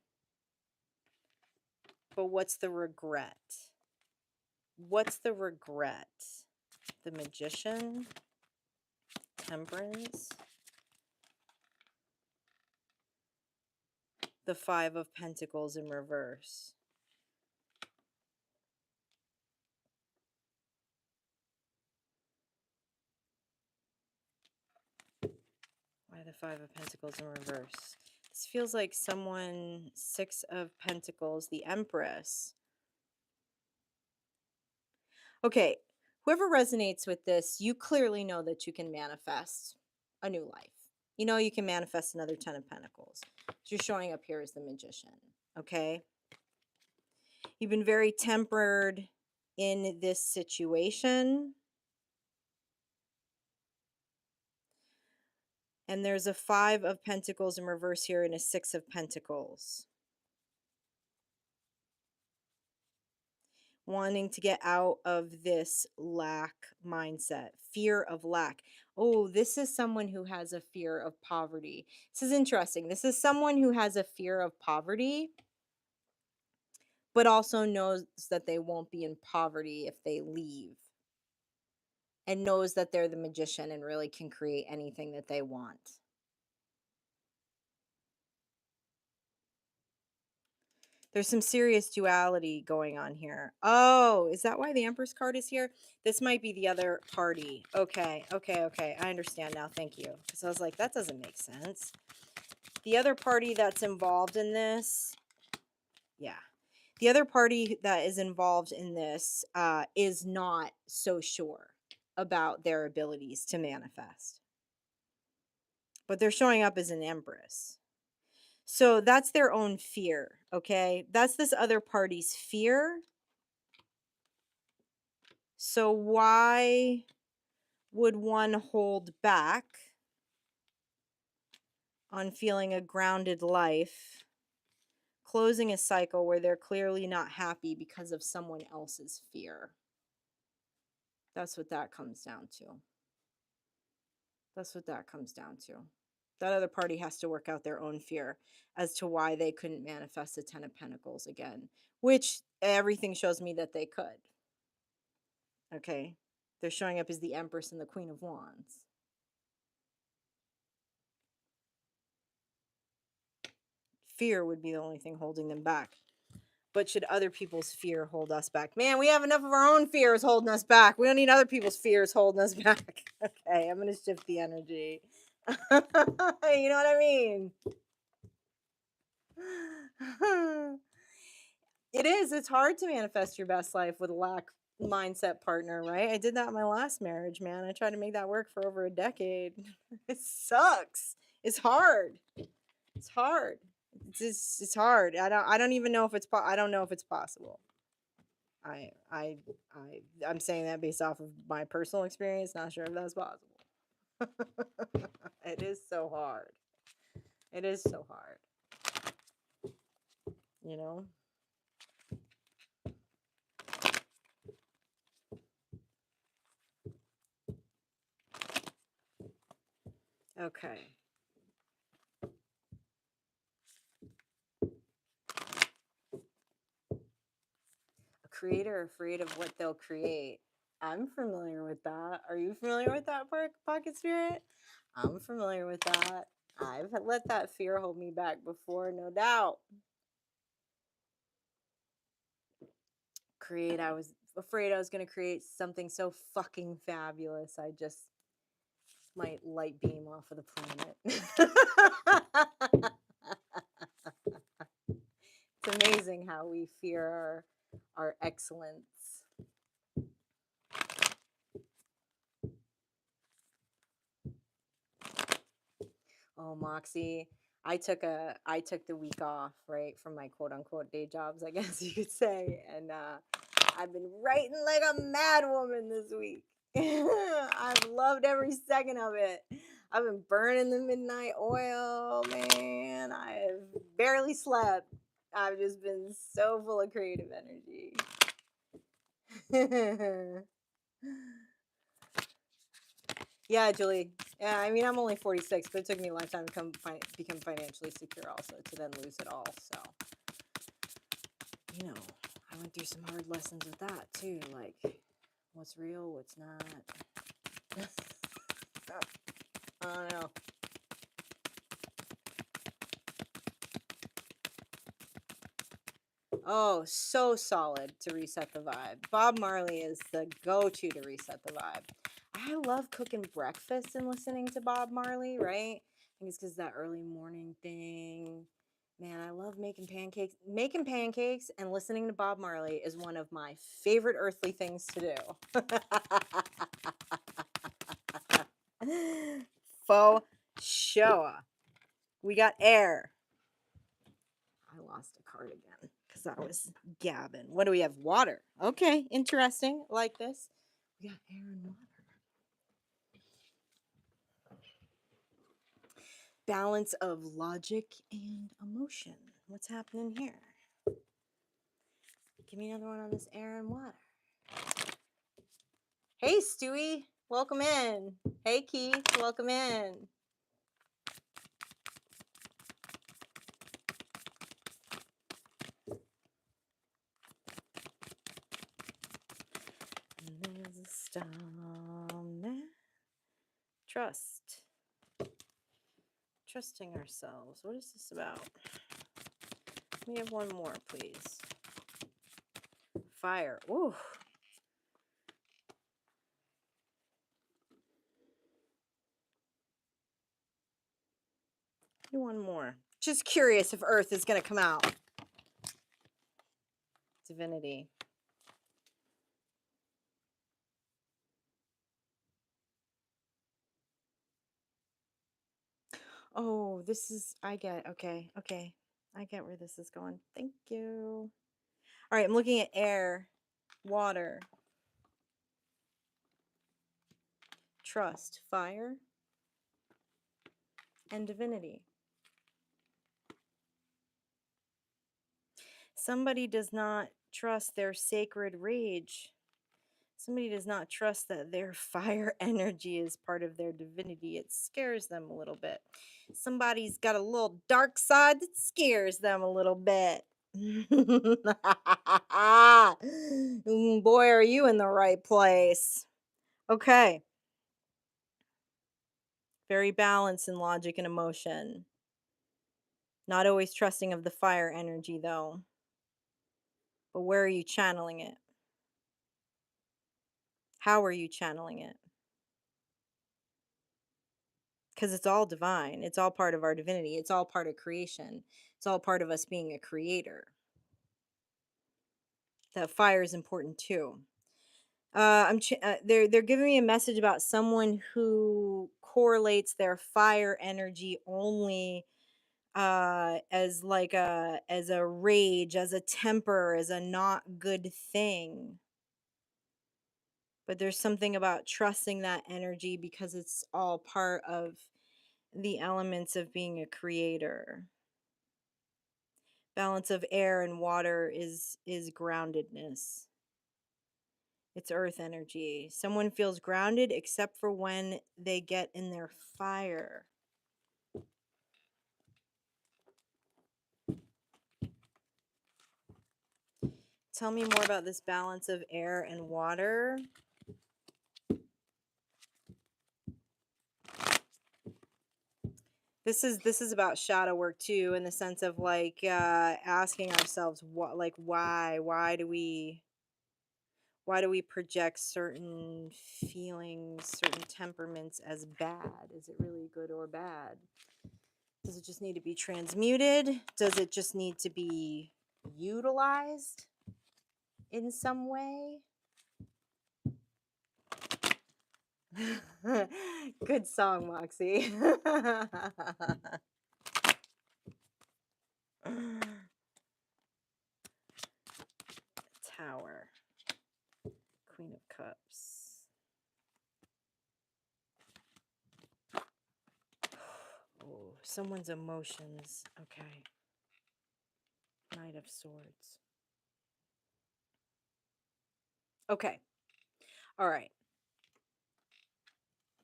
But what's the regret? What's the regret? The Magician, Temperance, the Five of Pentacles in reverse. Why the Five of Pentacles in reverse? This feels like someone, Six of Pentacles, the Empress. Okay, whoever resonates with this, you clearly know that you can manifest a new life. You know you can manifest another Ten of Pentacles. So you're showing up here as the Magician, okay? You've been very tempered in this situation. And there's a Five of Pentacles in reverse here and a Six of Pentacles. Wanting to get out of this lack mindset, fear of lack. Oh, this is someone who has a fear of poverty. This is interesting. This is someone who has a fear of poverty, but also knows that they won't be in poverty if they leave, and knows that they're the Magician and really can create anything that they want. There's some serious duality going on here. Oh, is that why the Empress card is here? This might be the other party. Okay. I understand now. Thank you. Because I was like, that doesn't make sense. The other party that's involved in this, yeah. The other party that is involved in this is not so sure about their abilities to manifest. But they're showing up as an Empress. So that's their own fear, okay? That's this other party's fear. So why would one hold back on feeling a grounded life, closing a cycle where they're clearly not happy because of someone else's fear? That's what that comes down to. That's what that comes down to. That other party has to work out their own fear as to why they couldn't manifest the Ten of Pentacles again, which everything shows me that they could. Okay? They're showing up as the Empress and the Queen of Wands. Fear would be the only thing holding them back. But should other people's fear hold us back? Man, we have enough of our own fears holding us back. We don't need other people's fears holding us back. Okay, I'm going to shift the energy. You know what I mean? It is. It's hard to manifest your best life with a lack mindset partner, right? I did that in my last marriage, man. I tried to make that work for over a decade. It sucks. It's hard. It's hard. It's hard. I don't even know if it's I don't know if it's possible. I'm saying that based off of my personal experience. Not sure if that's possible. It is so hard. It is so hard. You know. Okay. A creator afraid of what they'll create. I'm familiar with that. Are you familiar with that, pocket spirit? I'm familiar with that. I've let that fear hold me back before, no doubt. I was afraid I was going to create something so fucking fabulous. I just might light beam off of the planet. It's amazing how we fear our excellence. Oh, Moxie, I took the week off, right, from my quote unquote day jobs, I guess you could say, and I've been writing like a mad woman this week. I've loved every second of it. I've been burning the midnight oil, man. I have barely slept. I've just been so full of creative energy. Yeah, Julie. Yeah, I mean, I'm only 46, but it took me a lifetime to become financially secure also, to then lose it all. So, you know, I went through some hard lessons with that too. Like, what's real, what's not. I don't know. Oh, so solid to reset the vibe. Bob Marley is the go-to to reset the vibe. I love cooking breakfast and listening to Bob Marley, right? I think it's because that early morning thing. Man, I love making pancakes. Making pancakes and listening to Bob Marley is one of my favorite earthly things to do. Faux show. We got air. I lost a card again because I was gabbing. What do we have? Water. Okay, interesting. Like this. We got air and water. Balance of logic and emotion. What's happening here? Give me another one on this air and water. Hey, Stewie. Welcome in. Hey, Keith. Welcome in. There's a storm there. Trust. Trusting ourselves. What is this about? Let me have one more, please. Fire. Ooh. One more. Just curious if Earth is going to come out. Divinity. Oh, this is, I get, okay. I get where this is going. Thank you. All right, I'm looking at air, water, trust, fire, and divinity. Somebody does not trust their sacred rage. Somebody does not trust that their fire energy is part of their divinity. It scares them a little bit. Somebody's got a little dark side that scares them a little bit. Boy, are you in the right place. Okay. Very balanced in logic and emotion. Not always trusting of the fire energy, though. But where are you channeling it? How are you channeling it? Because it's all divine. It's all part of our divinity. It's all part of creation. It's all part of us being a creator. That fire is important too. They're giving me a message about someone who correlates their fire energy only as like as a rage, as a temper, as a not good thing. But there's something about trusting that energy because it's all part of the elements of being a creator. Balance of air and water is groundedness. It's earth energy. Someone feels grounded except for when they get in their fire. Tell me more about this balance of air and water. This is about shadow work too, in the sense of like asking ourselves what, like, why do we project certain feelings, certain temperaments as bad? Is it really good or bad? Does it just need to be transmuted? Does it just need to be utilized in some way? Good song, Moxie. Tower. Queen of Cups. Oh, someone's emotions. Okay. Knight of Swords. Okay. All right.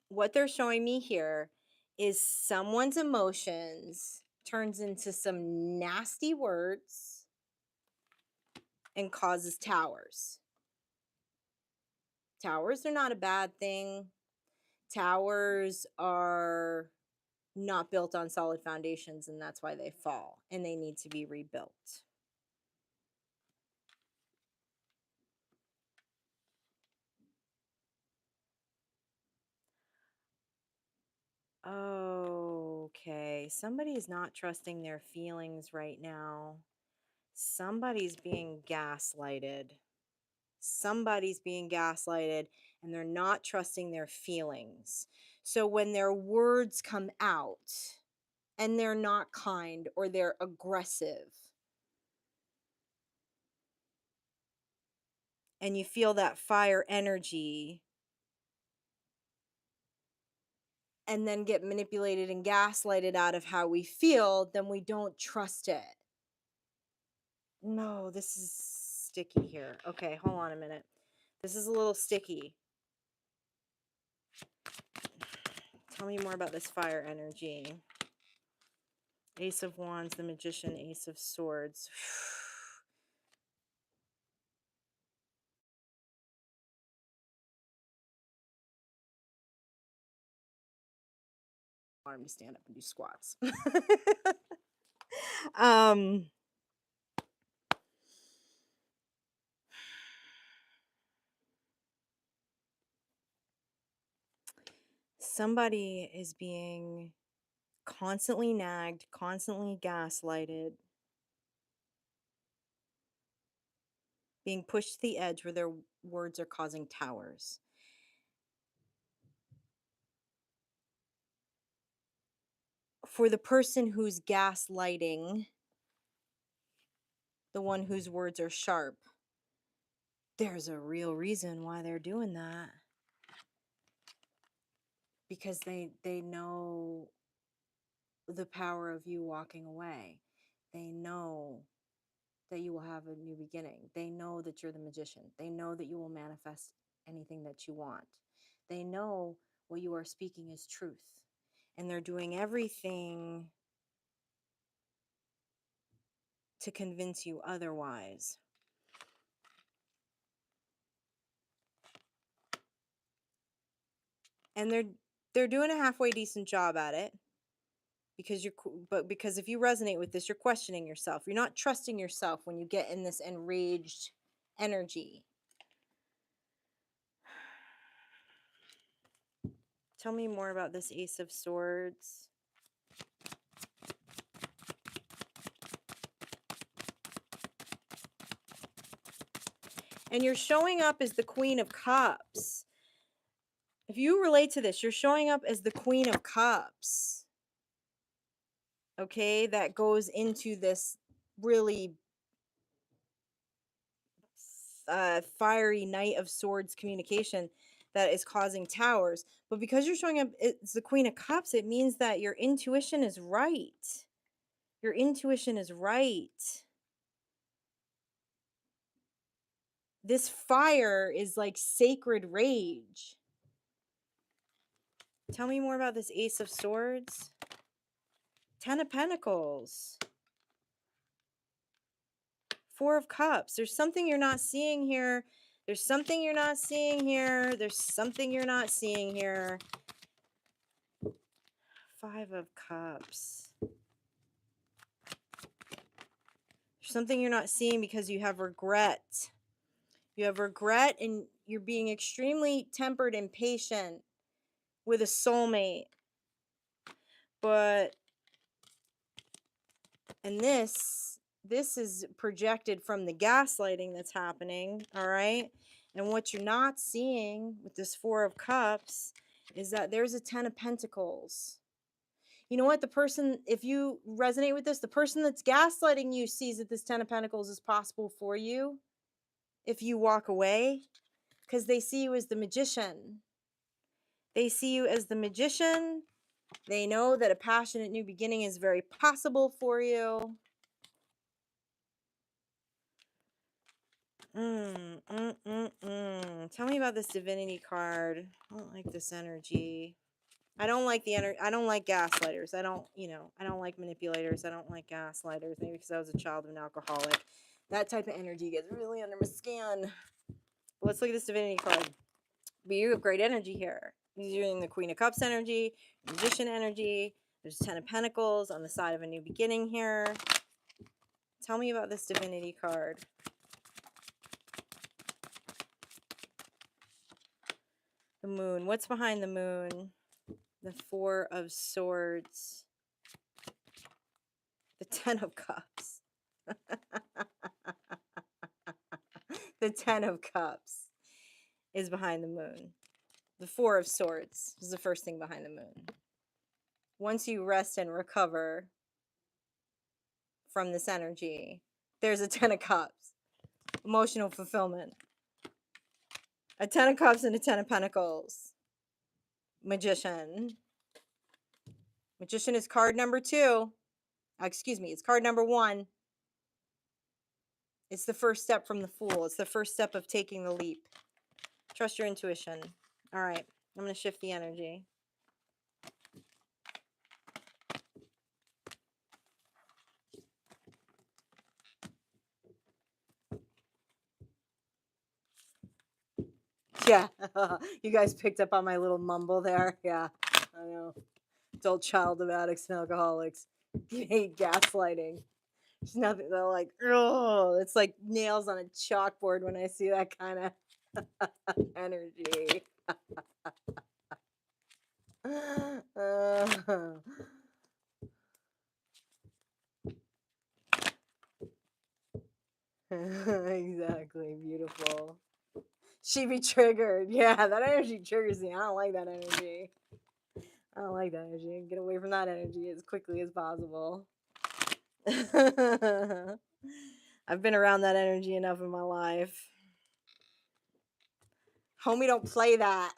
What they're showing me here is someone's emotions turns into some nasty words and causes towers. Towers are not a bad thing. Towers are not built on solid foundations, and that's why they fall and they need to be rebuilt. Okay, somebody is not trusting their feelings right now. Somebody's being gaslighted. Somebody's being gaslighted and they're not trusting their feelings. So when their words come out and they're not kind or they're aggressive, and you feel that fire energy and then get manipulated and gaslighted out of how we feel, then we don't trust it. No, this is sticky here. Okay, hold on a minute. This is a little sticky. Tell me more about this fire energy. Ace of Wands, the Magician, Ace of Swords. I want him to stand up and do squats. um, somebody is being constantly nagged, constantly gaslighted, being pushed to the edge where their words are causing towers. For the person who's gaslighting, the one whose words are sharp, there's a real reason why they're doing that. Because they know the power of you walking away. They know that you will have a new beginning. They know that you're the magician. They know that you will manifest anything that you want. They know what you are speaking is truth. And they're doing everything to convince you otherwise. And they're doing a halfway decent job at it. Because if you resonate with this, you're questioning yourself. You're not trusting yourself when you get in this enraged energy. Tell me more about this Ace of Swords. And you're showing up as the Queen of Cups. If you relate to this, you're showing up as the Queen of Cups. Okay, that goes into this really fiery Knight of Swords communication that is causing towers. But because you're showing up as the Queen of Cups, it means that your intuition is right. Your intuition is right. This fire is like sacred rage. Tell me more about this Ace of Swords. 10 of Pentacles. 4 of Cups. There's something you're not seeing here. There's something you're not seeing here. There's something you're not seeing here. 5 of Cups. There's something you're not seeing because you have regret. You have regret and you're being extremely tempered and patient with a soulmate. But, and this is projected from the gaslighting that's happening, all right? And what you're not seeing with this 4 of Cups is that there's a 10 of Pentacles. You know what? The person, if you resonate with this, the person that's gaslighting you sees that this 10 of Pentacles is possible for you if you walk away, because they see you as the Magician. They see you as the Magician. They know that a passionate new beginning is very possible for you. Tell me about this Divinity card. I don't like this energy. I don't like the energy. I don't like gaslighters. I don't, I don't like manipulators. I don't like gaslighters. Maybe because I was a child of an alcoholic. That type of energy gets really under my skin. But let's look at this Divinity card. But you have great energy here. You're using the Queen of Cups energy, Magician energy. There's 10 of Pentacles on the side of a new beginning here. Tell me about this Divinity card. The Moon. What's behind the Moon? The 4 of Swords. The 10 of Cups. The 10 of Cups is behind the Moon. The 4 of Swords is the first thing behind the Moon. Once you rest and recover from this energy, there's a 10 of Cups. Emotional fulfillment. A 10 of Cups and a 10 of Pentacles. Magician. Magician is card number 2. Excuse me, it's card number 1. It's the first step from the Fool. It's the first step of taking the leap. Trust your intuition. All right, I'm going to shift the energy. Yeah, you guys picked up on my little mumble there. Yeah, I know. Adult child of addicts and alcoholics. You hate gaslighting. There's nothing, they're like, oh, it's like nails on a chalkboard when I see that kind of energy. Exactly, beautiful. She be triggered. Yeah, that energy triggers me. I don't like that energy. I don't like that energy. Get away from that energy as quickly as possible. I've been around that energy enough in my life. Homie, don't play that.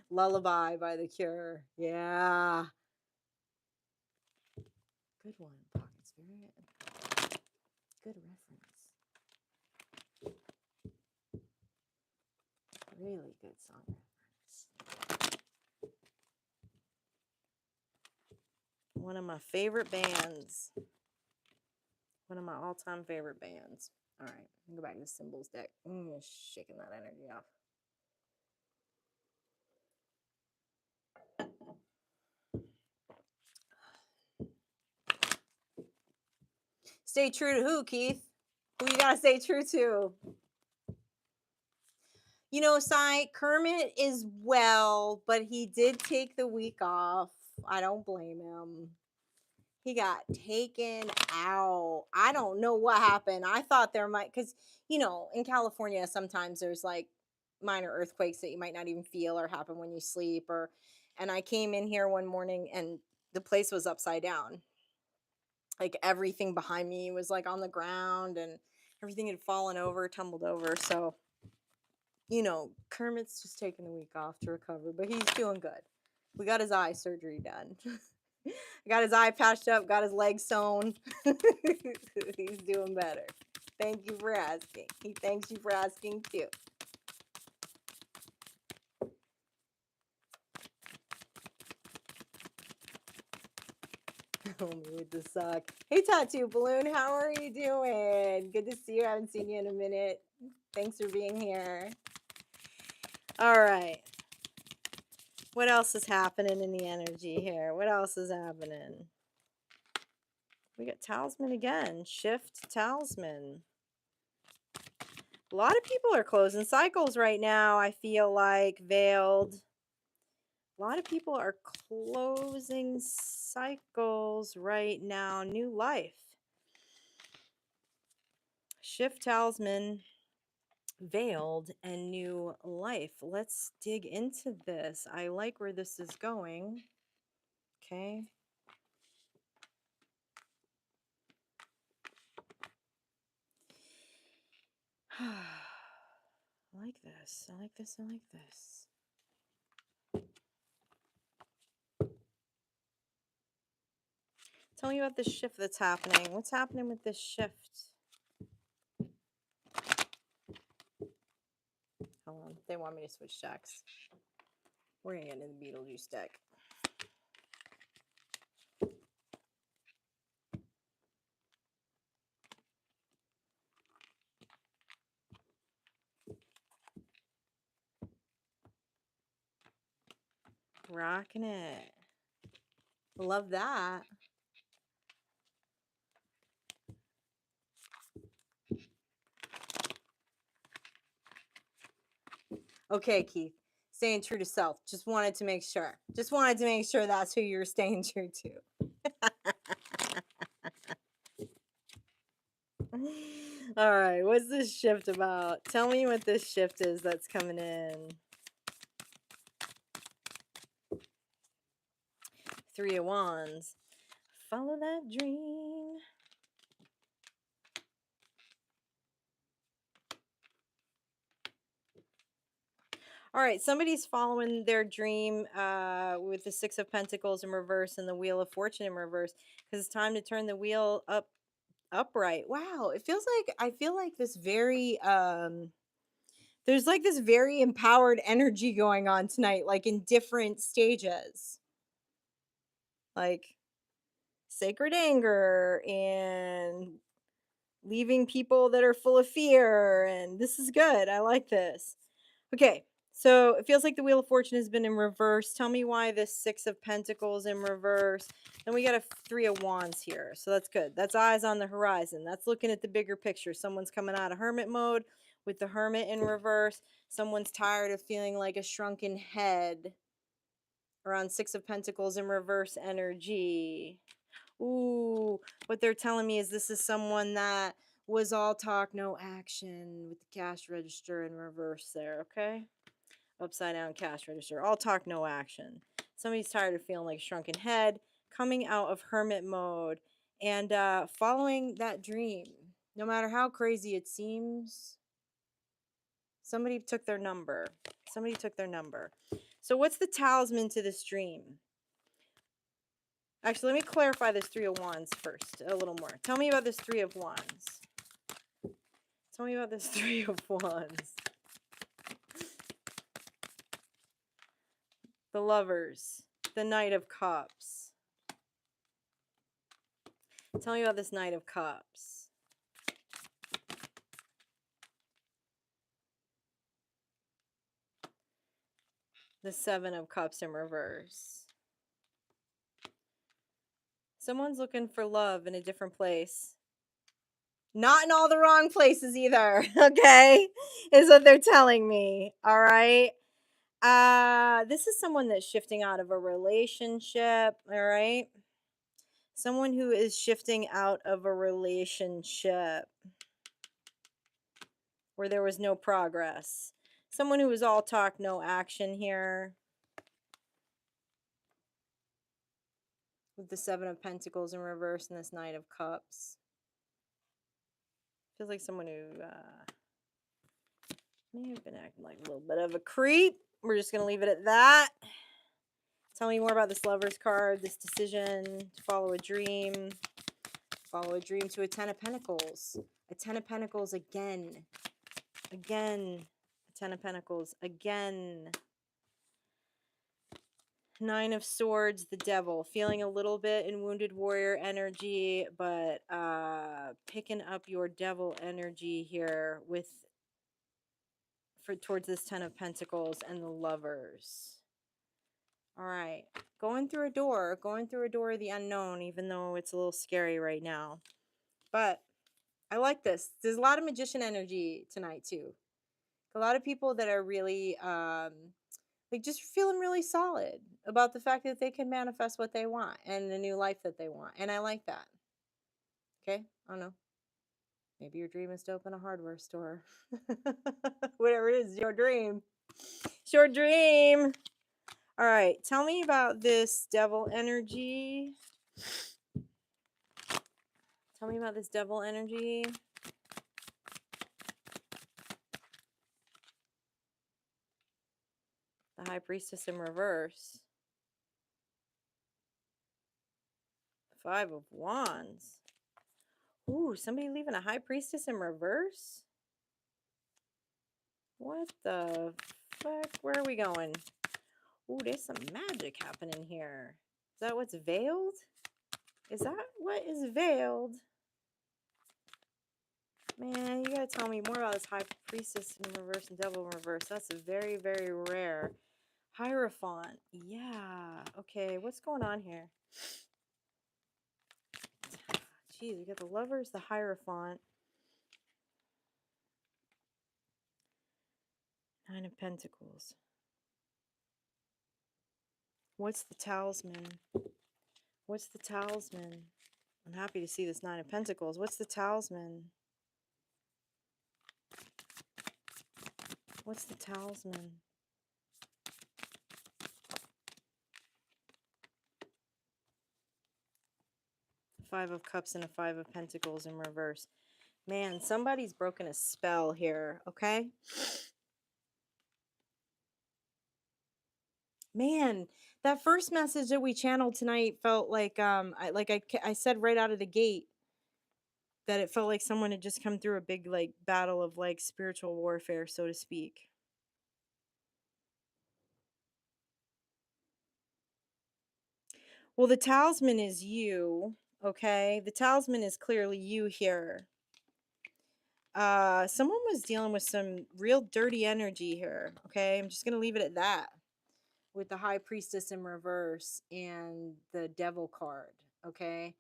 Lullaby by The Cure. Yeah. Good one. Pockets very good reference. Really good song reference. One of my favorite bands. One of my all-time favorite bands. All right, let me go back to the symbols deck. Shaking that energy off. Stay true to who, Keith? Who you gotta stay true to? You know, Sai, Kermit is well, but he did take the week off. I don't blame him. He got taken out. I don't know what happened. I thought there might, because, in California, sometimes there's like minor earthquakes that you might not even feel or happen when you sleep. And I came in here one morning and the place was upside down. Like everything behind me was like on the ground and everything had fallen over, tumbled over. So, Kermit's just taking a week off to recover, but he's doing good. We got his eye surgery done. Got his eye patched up, got his leg sewn. He's doing better. Thank you for asking. He thanks you for asking too. Homie with the sock. Hey, Tattoo Balloon, how are you doing? Good to see you. I haven't seen you in a minute. Thanks for being here. All right. What else is happening in the energy here? What else is happening? We got talisman again. Shift talisman. A lot of people are closing cycles right now, I feel like, veiled. A lot of people are closing cycles right now. New life. Shift talisman, veiled, and new life. Let's dig into this. I like where this is going. Okay. I like this. I like this. I like this. Tell me about this shift that's happening. What's happening with this shift? Hold on. They want me to switch decks. We're going to get into the Beetlejuice deck. Rocking it. Love that. Okay, Keith. Staying true to self. Just wanted to make sure. Just wanted to make sure that's who you're staying true to. All right. What's this shift about? Tell me what this shift is that's coming in. 3 of Wands. Follow that dream. All right, somebody's following their dream with the Six of Pentacles in reverse and the Wheel of Fortune in reverse because it's time to turn the wheel upright. Wow, it feels like I feel like this very there's like this very empowered energy going on tonight, like in different stages, like sacred anger and leaving people that are full of fear, and this is good. I like this. Okay, so it feels like the Wheel of Fortune has been in reverse. Tell me why this Six of Pentacles in reverse. Then we got a 3 of Wands here, so that's good. That's eyes on the horizon. That's looking at the bigger picture. Someone's coming out of hermit mode with the Hermit in reverse. Someone's tired of feeling like a shrunken head around 6 of Pentacles in reverse energy. Ooh, what they're telling me is this is someone that was all talk, no action with the cash register in reverse there, okay? Upside down cash register. All talk, no action. Somebody's tired of feeling like a shrunken head, coming out of hermit mode, and following that dream. No matter how crazy it seems, somebody took their number. Somebody took their number. So what's the talisman to this dream? Actually, let me clarify this 3 of Wands first a little more. Tell me about this 3 of Wands. Tell me about this 3 of Wands. The Lovers. The Knight of Cups. Tell me about this Knight of Cups. The 7 of Cups in reverse. Someone's looking for love in a different place. Not in all the wrong places either, okay? Is what they're telling me, all right? This is someone that's shifting out of a relationship, all right? Someone who is shifting out of a relationship where there was no progress. Someone who was all talk, no action here. With the 7 of Pentacles in reverse and this Knight of Cups. Feels like someone who may have been acting like a little bit of a creep. We're just going to leave it at that. Tell me more about this Lover's card, this decision to follow a dream. Follow a dream to a 10 of Pentacles. A 10 of Pentacles again. Again. A 10 of Pentacles again. 9 of Swords, the Devil. Feeling a little bit in Wounded Warrior energy, but picking up your Devil energy here with for towards this Ten of Pentacles and the Lovers. All right. Going through a door of the unknown, even though it's a little scary right now. But I like this. There's a lot of Magician energy tonight, too. A lot of people that are really, like, just feeling really solid about the fact that they can manifest what they want and the new life that they want. And I like that. Okay? I don't know. Maybe your dream is to open a hardware store. Whatever it is, your dream. It's your dream. All right. Tell me about this devil energy. Tell me about this devil energy. The High Priestess in reverse. Five of Wands. Ooh, somebody leaving a High Priestess in reverse? What the fuck? Where are we going? Ooh, there's some magic happening here. Is that what's veiled? Is that what is veiled? Man, you gotta tell me more about this High Priestess in reverse and Devil in reverse. That's a very, very rare. Hierophant. Yeah. Okay, what's going on here? Jeez, we got the Lovers, the Hierophant. Nine of Pentacles. What's the Talisman? What's the Talisman? I'm happy to see this Nine of Pentacles. What's the Talisman? What's the Talisman? Five of Cups and a Five of Pentacles in reverse. Man, somebody's broken a spell here, okay? Man, that first message that we channeled tonight felt like I said right out of the gate that it felt like someone had just come through a big like battle of like spiritual warfare, so to speak. Well, the talisman is you, okay? The talisman is clearly you here. Someone was dealing with some real dirty energy here, okay? I'm just going to leave it at that. With the High Priestess in reverse and the Devil card, okay?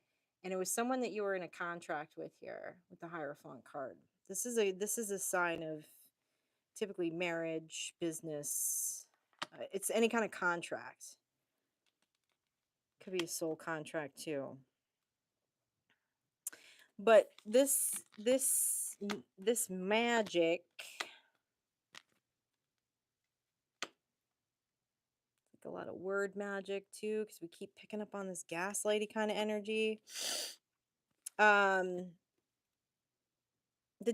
And it was someone that you were in a contract with here with the Hierophant card. This is a sign of typically marriage, business. It's any kind of contract. Could be a soul contract too. But this magic, like a lot of word magic too, because we keep picking up on this gaslighty kind of energy. The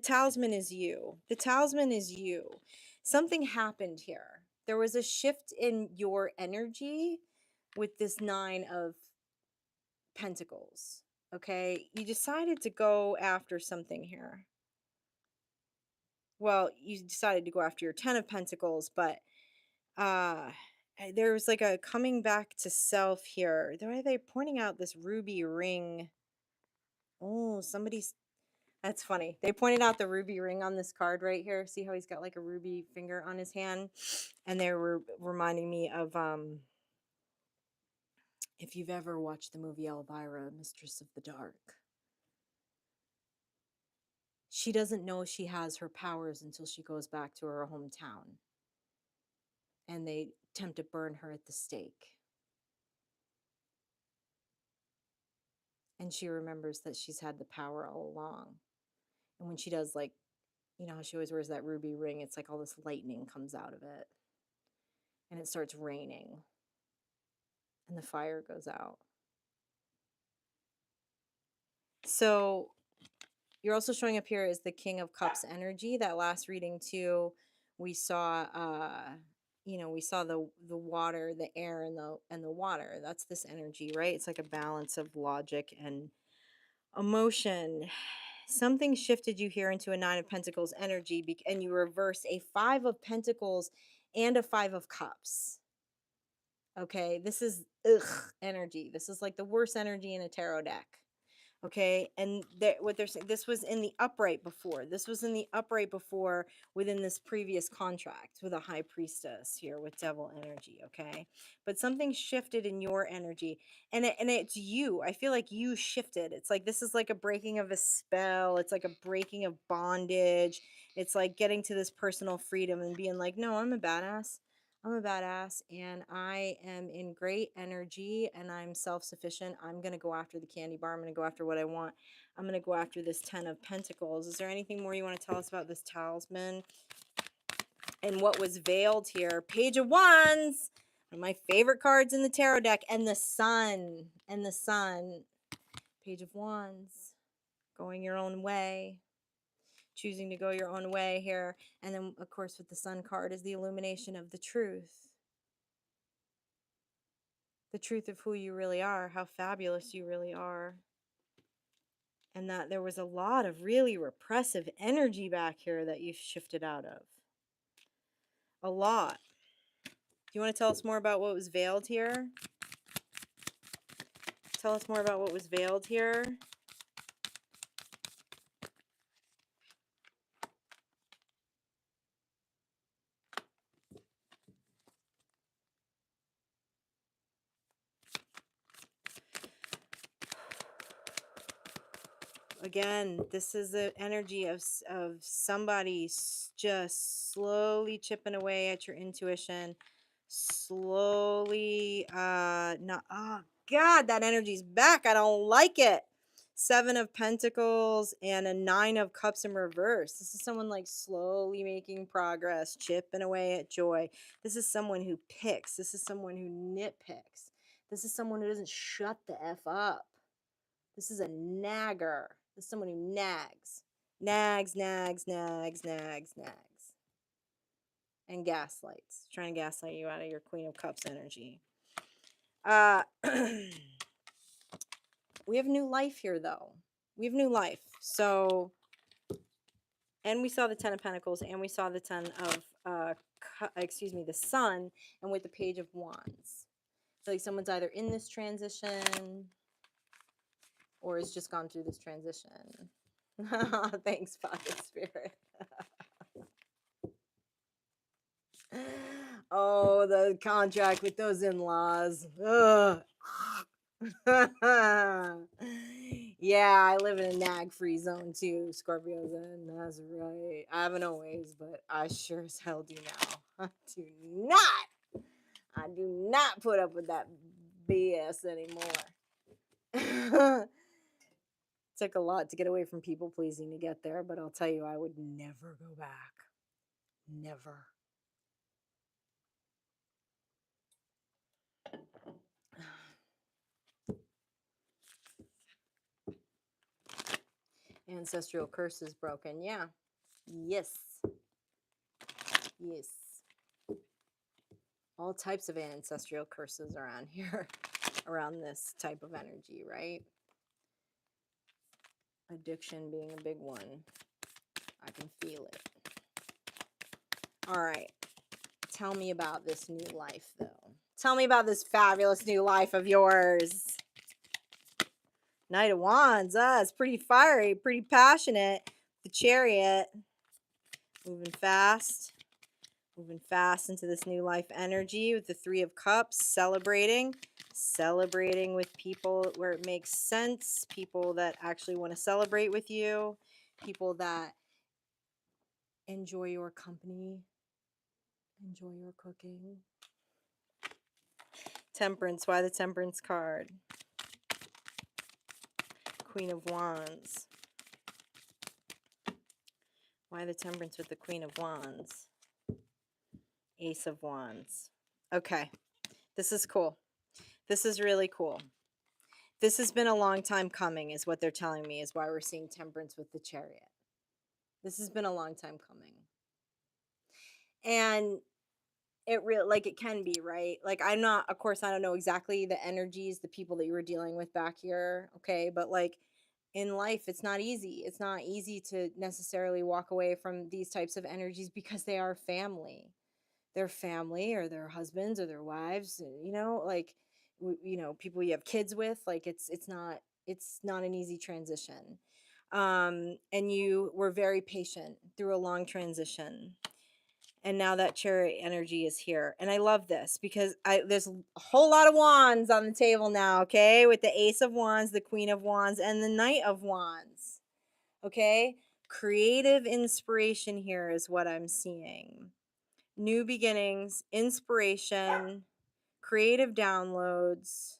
talisman is you. The talisman is you. Something happened here. There was a shift in your energy with this Nine of Pentacles. Okay, you decided to go after something here. Well, you decided to go after your Ten of Pentacles, but there was like a coming back to self here. They're pointing out this ruby ring. Oh, somebody's. That's funny. They pointed out the ruby ring on this card right here. See how he's got like a ruby finger on his hand? And they were reminding me of if you've ever watched the movie Elvira, Mistress of the Dark. She doesn't know she has her powers until she goes back to her hometown. And they attempt to burn her at the stake. And she remembers that she's had the power all along. And when she does, like, you know how she always wears that ruby ring, it's like all this lightning comes out of it. And it starts raining. And the fire goes out. So you're also showing up here as the King of Cups energy. That last reading too, we saw we saw the water, the air, and the water. That's this energy, right? It's like a balance of logic and emotion. Something shifted you here into a Nine of Pentacles energy, and you reversed a Five of Pentacles and a Five of Cups. Okay, this is energy. This is like the worst energy in a tarot deck. Okay, and what they're saying, this was in the upright before. This was in the upright before within this previous contract with a high priestess here with devil energy. Okay, but something shifted in your energy, and it's you. I feel like you shifted. It's like this is like a breaking of a spell. It's like a breaking of bondage. It's like getting to this personal freedom and being like, no, I'm a badass. I'm a badass and I am in great energy and I'm self sufficient. I'm going to go after the candy bar. I'm going to go after what I want. I'm going to go after this 10 of Pentacles. Is there anything more you want to tell us about this talisman and what was veiled here? Page of Wands, one of my favorite cards in the tarot deck, and the sun. And the sun. Page of Wands, going your own way. Choosing to go your own way here. And then, of course, with the sun card is the illumination of the truth. The truth of who you really are, how fabulous you really are. And that there was a lot of really repressive energy back here that you shifted out of. A lot. Do you want to tell us more about what was veiled here? Tell us more about what was veiled here. Again, this is the energy of somebody just slowly chipping away at your intuition, slowly not, oh god, that energy's back. I don't like it. 7 of Pentacles and a 9 of Cups in reverse. This is someone like slowly making progress, chipping away at joy. This is someone who picks. This is someone who nitpicks. This is someone who doesn't shut the f up. This is a nagger. This is someone who nags. Nags, nags, nags, nags, nags. And gaslights. Trying to gaslight you out of your Queen of Cups energy. We have new life here, though. We have new life. So, and we saw the 10 of Pentacles, and we saw the 10 of, the Sun, and with the Page of Wands. So, like someone's either in this transition or has just gone through this transition. Thanks, Father Spirit. Oh, the contract with those in-laws. Yeah, I live in a nag-free zone too, Scorpios, and that's right. I haven't always, but I sure as hell do now. I do not put up with that BS anymore. Took a lot to get away from people pleasing to get there, but I'll tell you, I would never go back. Never. Ancestral curses broken. Yeah. Yes. Yes. All types of ancestral curses around here, around this type of energy, right? Addiction being a big one. I can feel it. All right. Tell me about this new life, though. Tell me about this fabulous new life of yours. Knight of Wands. It's pretty fiery, pretty passionate. The Chariot. Moving fast. Moving fast into this new life energy with the 3 of Cups. Celebrating with people where it makes sense, people that actually want to celebrate with you, people that enjoy your company, enjoy your cooking. Temperance. Why the Temperance card? Queen of Wands. Why the Temperance with the Queen of Wands? Ace of Wands. Okay, this is cool. This is really cool. This has been a long time coming, is what they're telling me, is why we're seeing Temperance with the Chariot. This has been a long time coming. And it really, like, it can be, right? Like, I'm not, of course, I don't know exactly the energies, the people that you were dealing with back here, okay? But, like, in life, it's not easy. It's not easy to necessarily walk away from these types of energies because they are family. Their family or their husbands or their wives, you know, like, you know, people you have kids with, like, it's not It's not an easy transition. And you were very patient through a long transition. And now that chariot energy is here. And I love this because there's a whole lot of wands on the table now, okay? With the Ace of Wands, the Queen of Wands, and the Knight of Wands. Okay? Creative inspiration here is what I'm seeing. New beginnings, inspiration, creative downloads.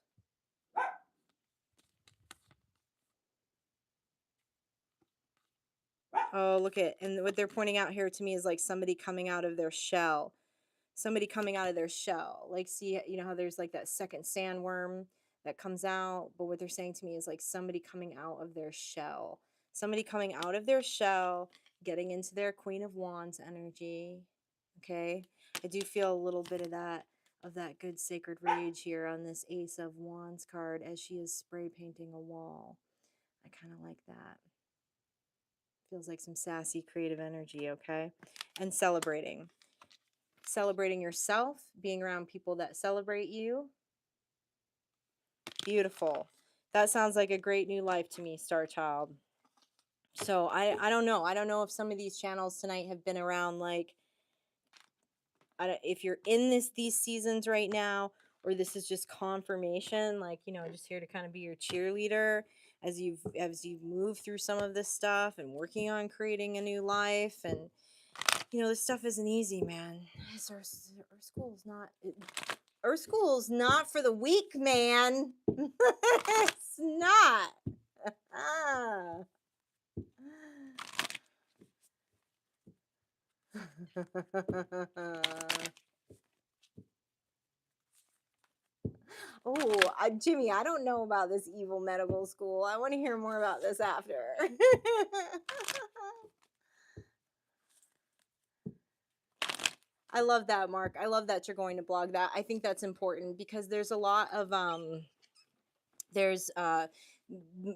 Oh, look at, and what they're pointing out here to me is like somebody coming out of their shell. Somebody coming out of their shell. Like, see, you know how there's like that second sandworm that comes out, but what they're saying to me is like somebody coming out of their shell. Somebody coming out of their shell, getting into their Queen of Wands energy. Okay? I do feel a little bit of that good sacred rage here on this Ace of Wands card as she is spray painting a wall. I kind of like that. Feels like some sassy creative energy, okay? And celebrating. Celebrating yourself, being around people that celebrate you. Beautiful. That sounds like a great new life to me, Star Child. So I don't know. I don't know if some of these channels tonight have been around like if you're in these seasons right now, or this is just confirmation, like, you know, just here to kind of be your cheerleader as you've moved through some of this stuff and working on creating a new life. And you know, this stuff isn't easy, man. Our school's not for the weak, man. It's not. Ah. Oh, Jimmy, I don't know about this evil medical school. I want to hear more about this after. I love that, Mark. I love that you're going to blog that. I think that's important because there's a lot of there's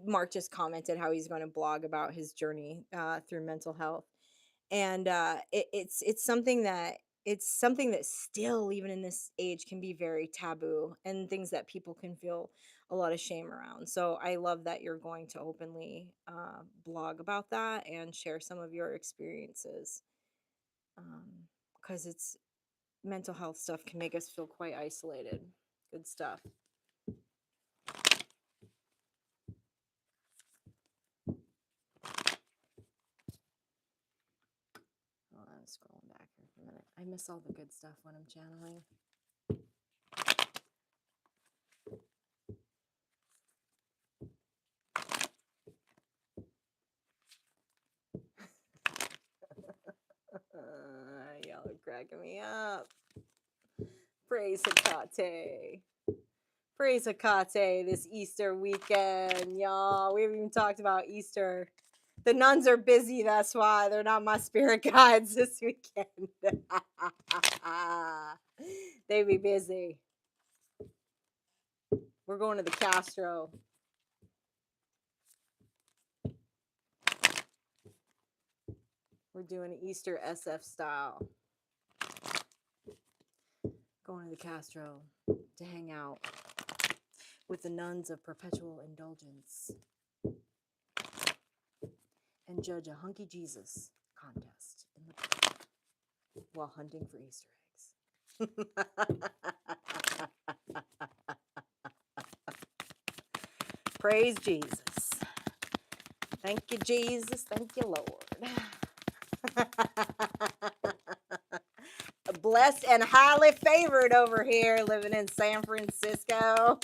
Mark just commented how he's going to blog about his journey through mental health, and it's something that still, even in this age, can be very taboo and things that people can feel a lot of shame around. So I love that you're going to openly blog about that and share some of your experiences, because it's mental health stuff can make us feel quite isolated. Good stuff. Oh, I'm scrolling back here for a minute. I miss all the good stuff when I'm channeling. Y'all are cracking me up. Praise Hecate. Praise Hecate this Easter weekend, y'all. We haven't even talked about Easter. The nuns are busy, that's why. They're not my spirit guides this weekend. They be busy. We're going to the Castro. We're doing Easter SF style. Going to the Castro to hang out with the nuns of perpetual indulgence and judge a hunky Jesus contest in the park while hunting for Easter eggs. Praise Jesus. Thank you, Jesus. Thank you, Lord. Blessed and highly favored over here living in San Francisco.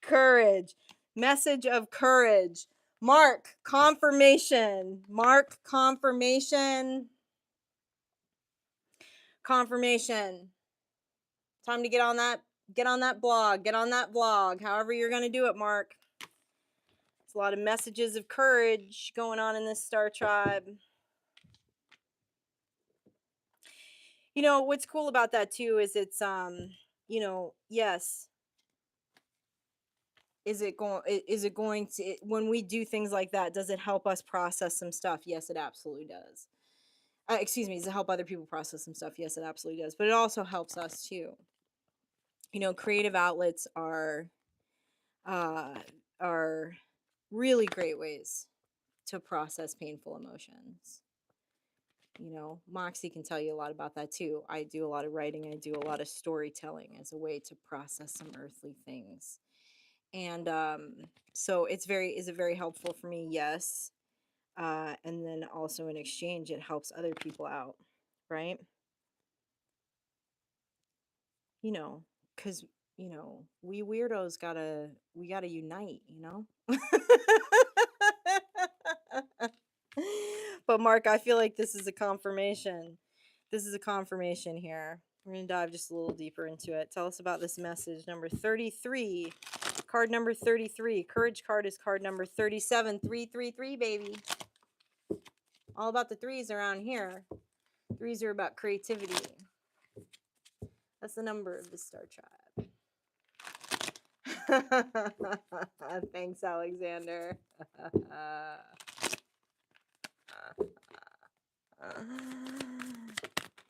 Courage. Message of courage. Mark, confirmation. Mark, confirmation. Confirmation. Time to get on that blog. Get on that blog. However you're going to do it, Mark. There's a lot of messages of courage going on in this star tribe. You know, what's cool about that too is it's you know, yes. Is it going to, when we do things like that, does it help us process some stuff? Yes, it absolutely does. Excuse me, does it help other people process some stuff? Yes, it absolutely does. But it also helps us too. You know, creative outlets uh, are really great ways to process painful emotions. You know, Moxie can tell you a lot about that too. I do a lot of writing, I do a lot of storytelling as a way to process some earthly things. And so it's very, is it very helpful for me? Yes. And then also in exchange, it helps other people out, right? You know, because, you know, we weirdos we gotta unite, you know? But Mark, I feel like this is a confirmation. This is a confirmation here. We're going to dive just a little deeper into it. Tell us about this message number 33. Card number 33. Courage card is card number 37. 333, baby. All about the threes around here. Threes are about creativity. That's the number of the star tribe. Thanks, Alexander.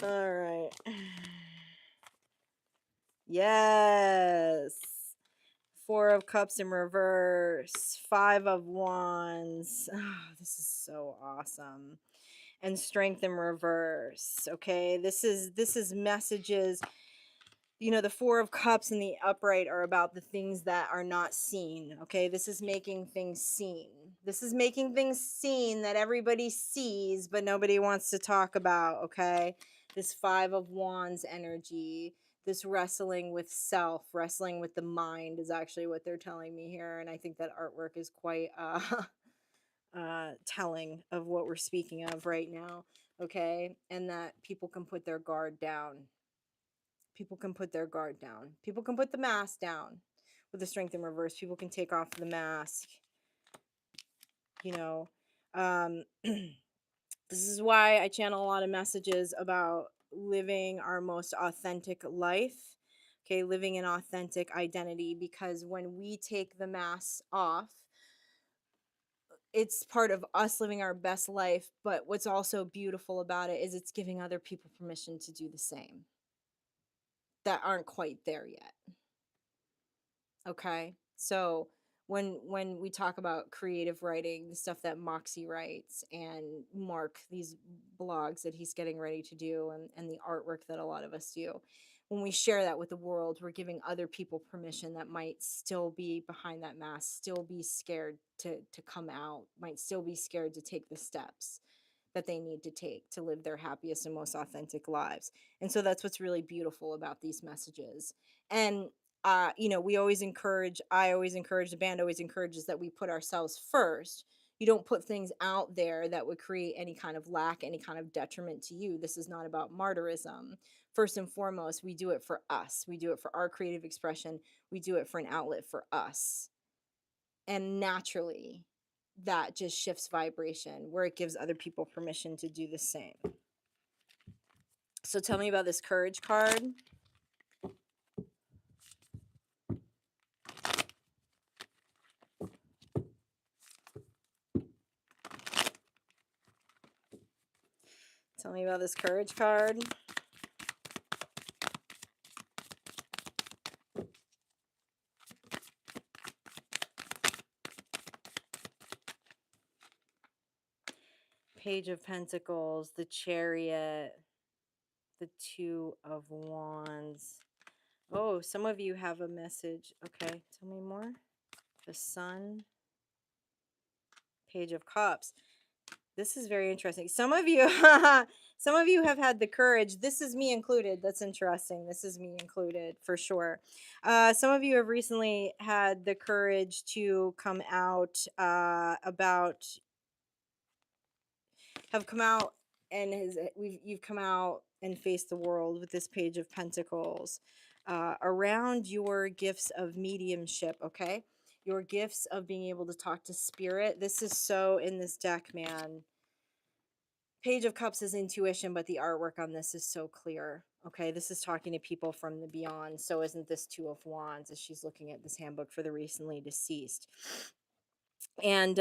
All right. Yes. Four of Cups in reverse. Five of Wands. Oh, this is so awesome. And Strength in reverse. Okay, this is messages. You know, the Four of Cups and the upright are about the things that are not seen. Okay, this is making things seen. This is making things seen that everybody sees, but nobody wants to talk about. Okay, this Five of Wands energy, this wrestling with self, wrestling with the mind is actually what they're telling me here. And I think that artwork is quite telling of what we're speaking of right now. Okay, and that people can put their guard down. People can put their guard down. People can put the mask down with the Strength in reverse. People can take off the mask. You know, this is why I channel a lot of messages about living our most authentic life. Okay, living an authentic identity, because when we take the mask off, it's part of us living our best life. But what's also beautiful about it is it's giving other people permission to do the same that aren't quite there yet. Okay, so when we talk about creative writing, the stuff that Moxie writes and Mark, these blogs that he's getting ready to do, and the artwork that a lot of us do, when we share that with the world, we're giving other people permission that might still be behind that mask, still be scared to come out, might still be scared to take the steps that they need to take to live their happiest and most authentic lives. And so that's what's really beautiful about these messages. And you know, I always encourage, the band always encourages that we put ourselves first. You don't put things out there that would create any kind of lack, any kind of detriment to you. This is not about martyrism. First and foremost, we do it for us. We do it for our creative expression. We do it for an outlet for us. And naturally, that just shifts vibration where it gives other people permission to do the same. So tell me about this courage card. Tell me about this courage card. Page of Pentacles, the Chariot, the Two of Wands. Oh, some of you have a message. Okay, tell me more. The Sun, Page of Cups. This is very interesting. Some of you some of you have had the courage. This is me included. That's interesting. This is me included for sure. Some of you have recently had the courage to come out have come out and you've come out and faced the world with this Page of Pentacles around your gifts of mediumship. Okay, your gifts of being able to talk to spirit. This is so in this deck, man. Page of Cups is intuition, but the artwork on this is so clear. Okay, this is talking to people from the beyond. So isn't this Two of Wands as she's looking at this handbook for the recently deceased? And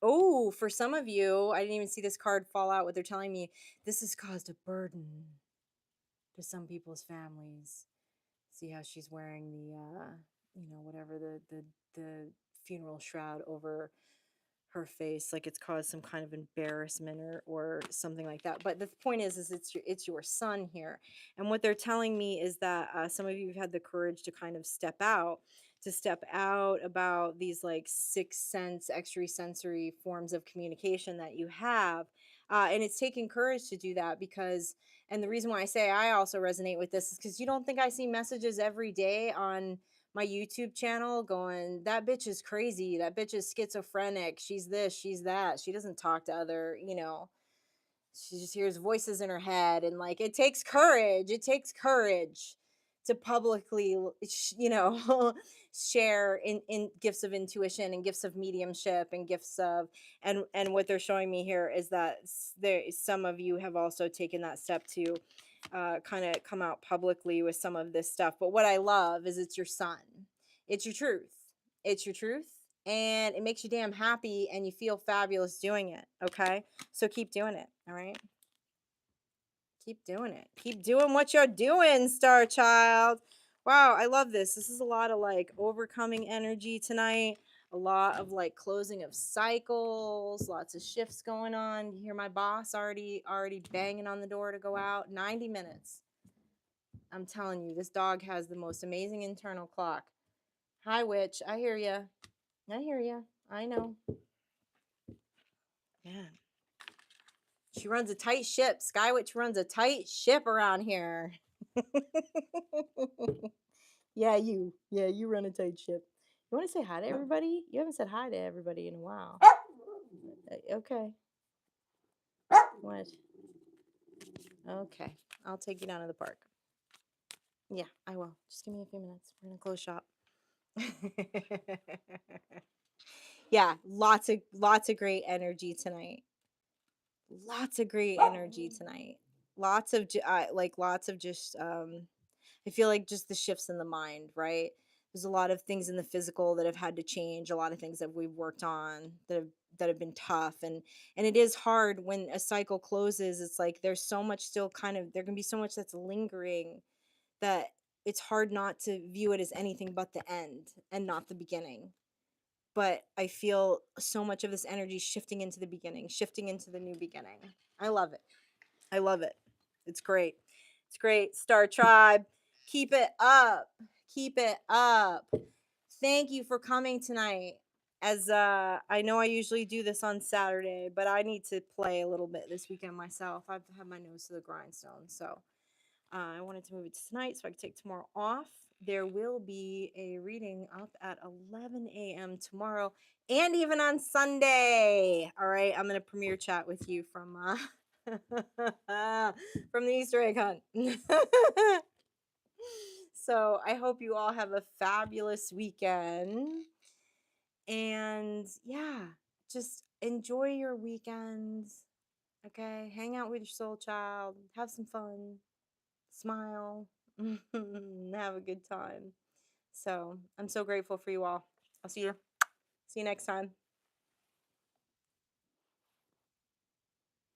oh, for some of you, I didn't even see this card fall out. What they're telling me, this has caused a burden to some people's families. See how she's wearing the, whatever the funeral shroud over her face, like it's caused some kind of embarrassment or something like that. But the point is it's your son here, and what they're telling me is that some of you have had the courage to kind of step out about these like sixth sense extrasensory forms of communication that you have, and it's taking courage to do that because. And the reason why I say I also resonate with this is because you don't think I see messages every day on my YouTube channel going, that bitch is crazy. That bitch is schizophrenic. She's this, she's that. She doesn't talk to she just hears voices in her head. And like, it takes courage. It takes courage to publicly, share in gifts of intuition and gifts of mediumship and gifts of, and what they're showing me here is that some of you have also taken that step to kind of come out publicly with some of this stuff. But what I love is it's your son. It's your truth. It's your truth. And it makes you damn happy and you feel fabulous doing it. Okay. So keep doing it. All right. Keep doing it. Keep doing what you're doing, Star Child. Wow. I love this. This is a lot of like overcoming energy tonight. A lot of like closing of cycles, lots of shifts going on. You hear my boss already banging on the door to go out. 90 minutes. I'm telling you, this dog has the most amazing internal clock. Hi, witch. I hear ya. I hear ya. I know. Man. She runs a tight ship. Sky Witch runs a tight ship around here. Yeah, you. Yeah, you run a tight ship. You want to say hi to everybody? You haven't said hi to everybody in a while. Okay. What? Okay. I'll take you down to the park. Yeah, I will. Just give me a few minutes. We're going to close shop. Yeah, lots of great energy tonight. Lots of great energy tonight. Lots of just I feel like just the shifts in the mind, right? There's a lot of things in the physical that have had to change, a lot of things that we've worked on that have been tough, and it is hard when a cycle closes. It's like there's so much still there can be so much that's lingering that it's hard not to view it as anything but the end and not the beginning. But I feel so much of this energy shifting into the beginning, shifting into the new beginning. I love it. I love it. It's great. It's great. Star Tribe, keep it up. Keep it up. Thank you for coming tonight. As I know I usually do this on Saturday, but I need to play a little bit this weekend myself. I've had my nose to the grindstone, so I wanted to move it to tonight so I could take tomorrow off. There will be a reading up at 11 a.m. tomorrow and even on Sunday. All right, I'm going to premiere chat with you from from the Easter egg hunt. So I hope you all have a fabulous weekend. And yeah, just enjoy your weekends. Okay, hang out with your soul child, have some fun, smile, have a good time. So I'm so grateful for you all. I'll see you next time.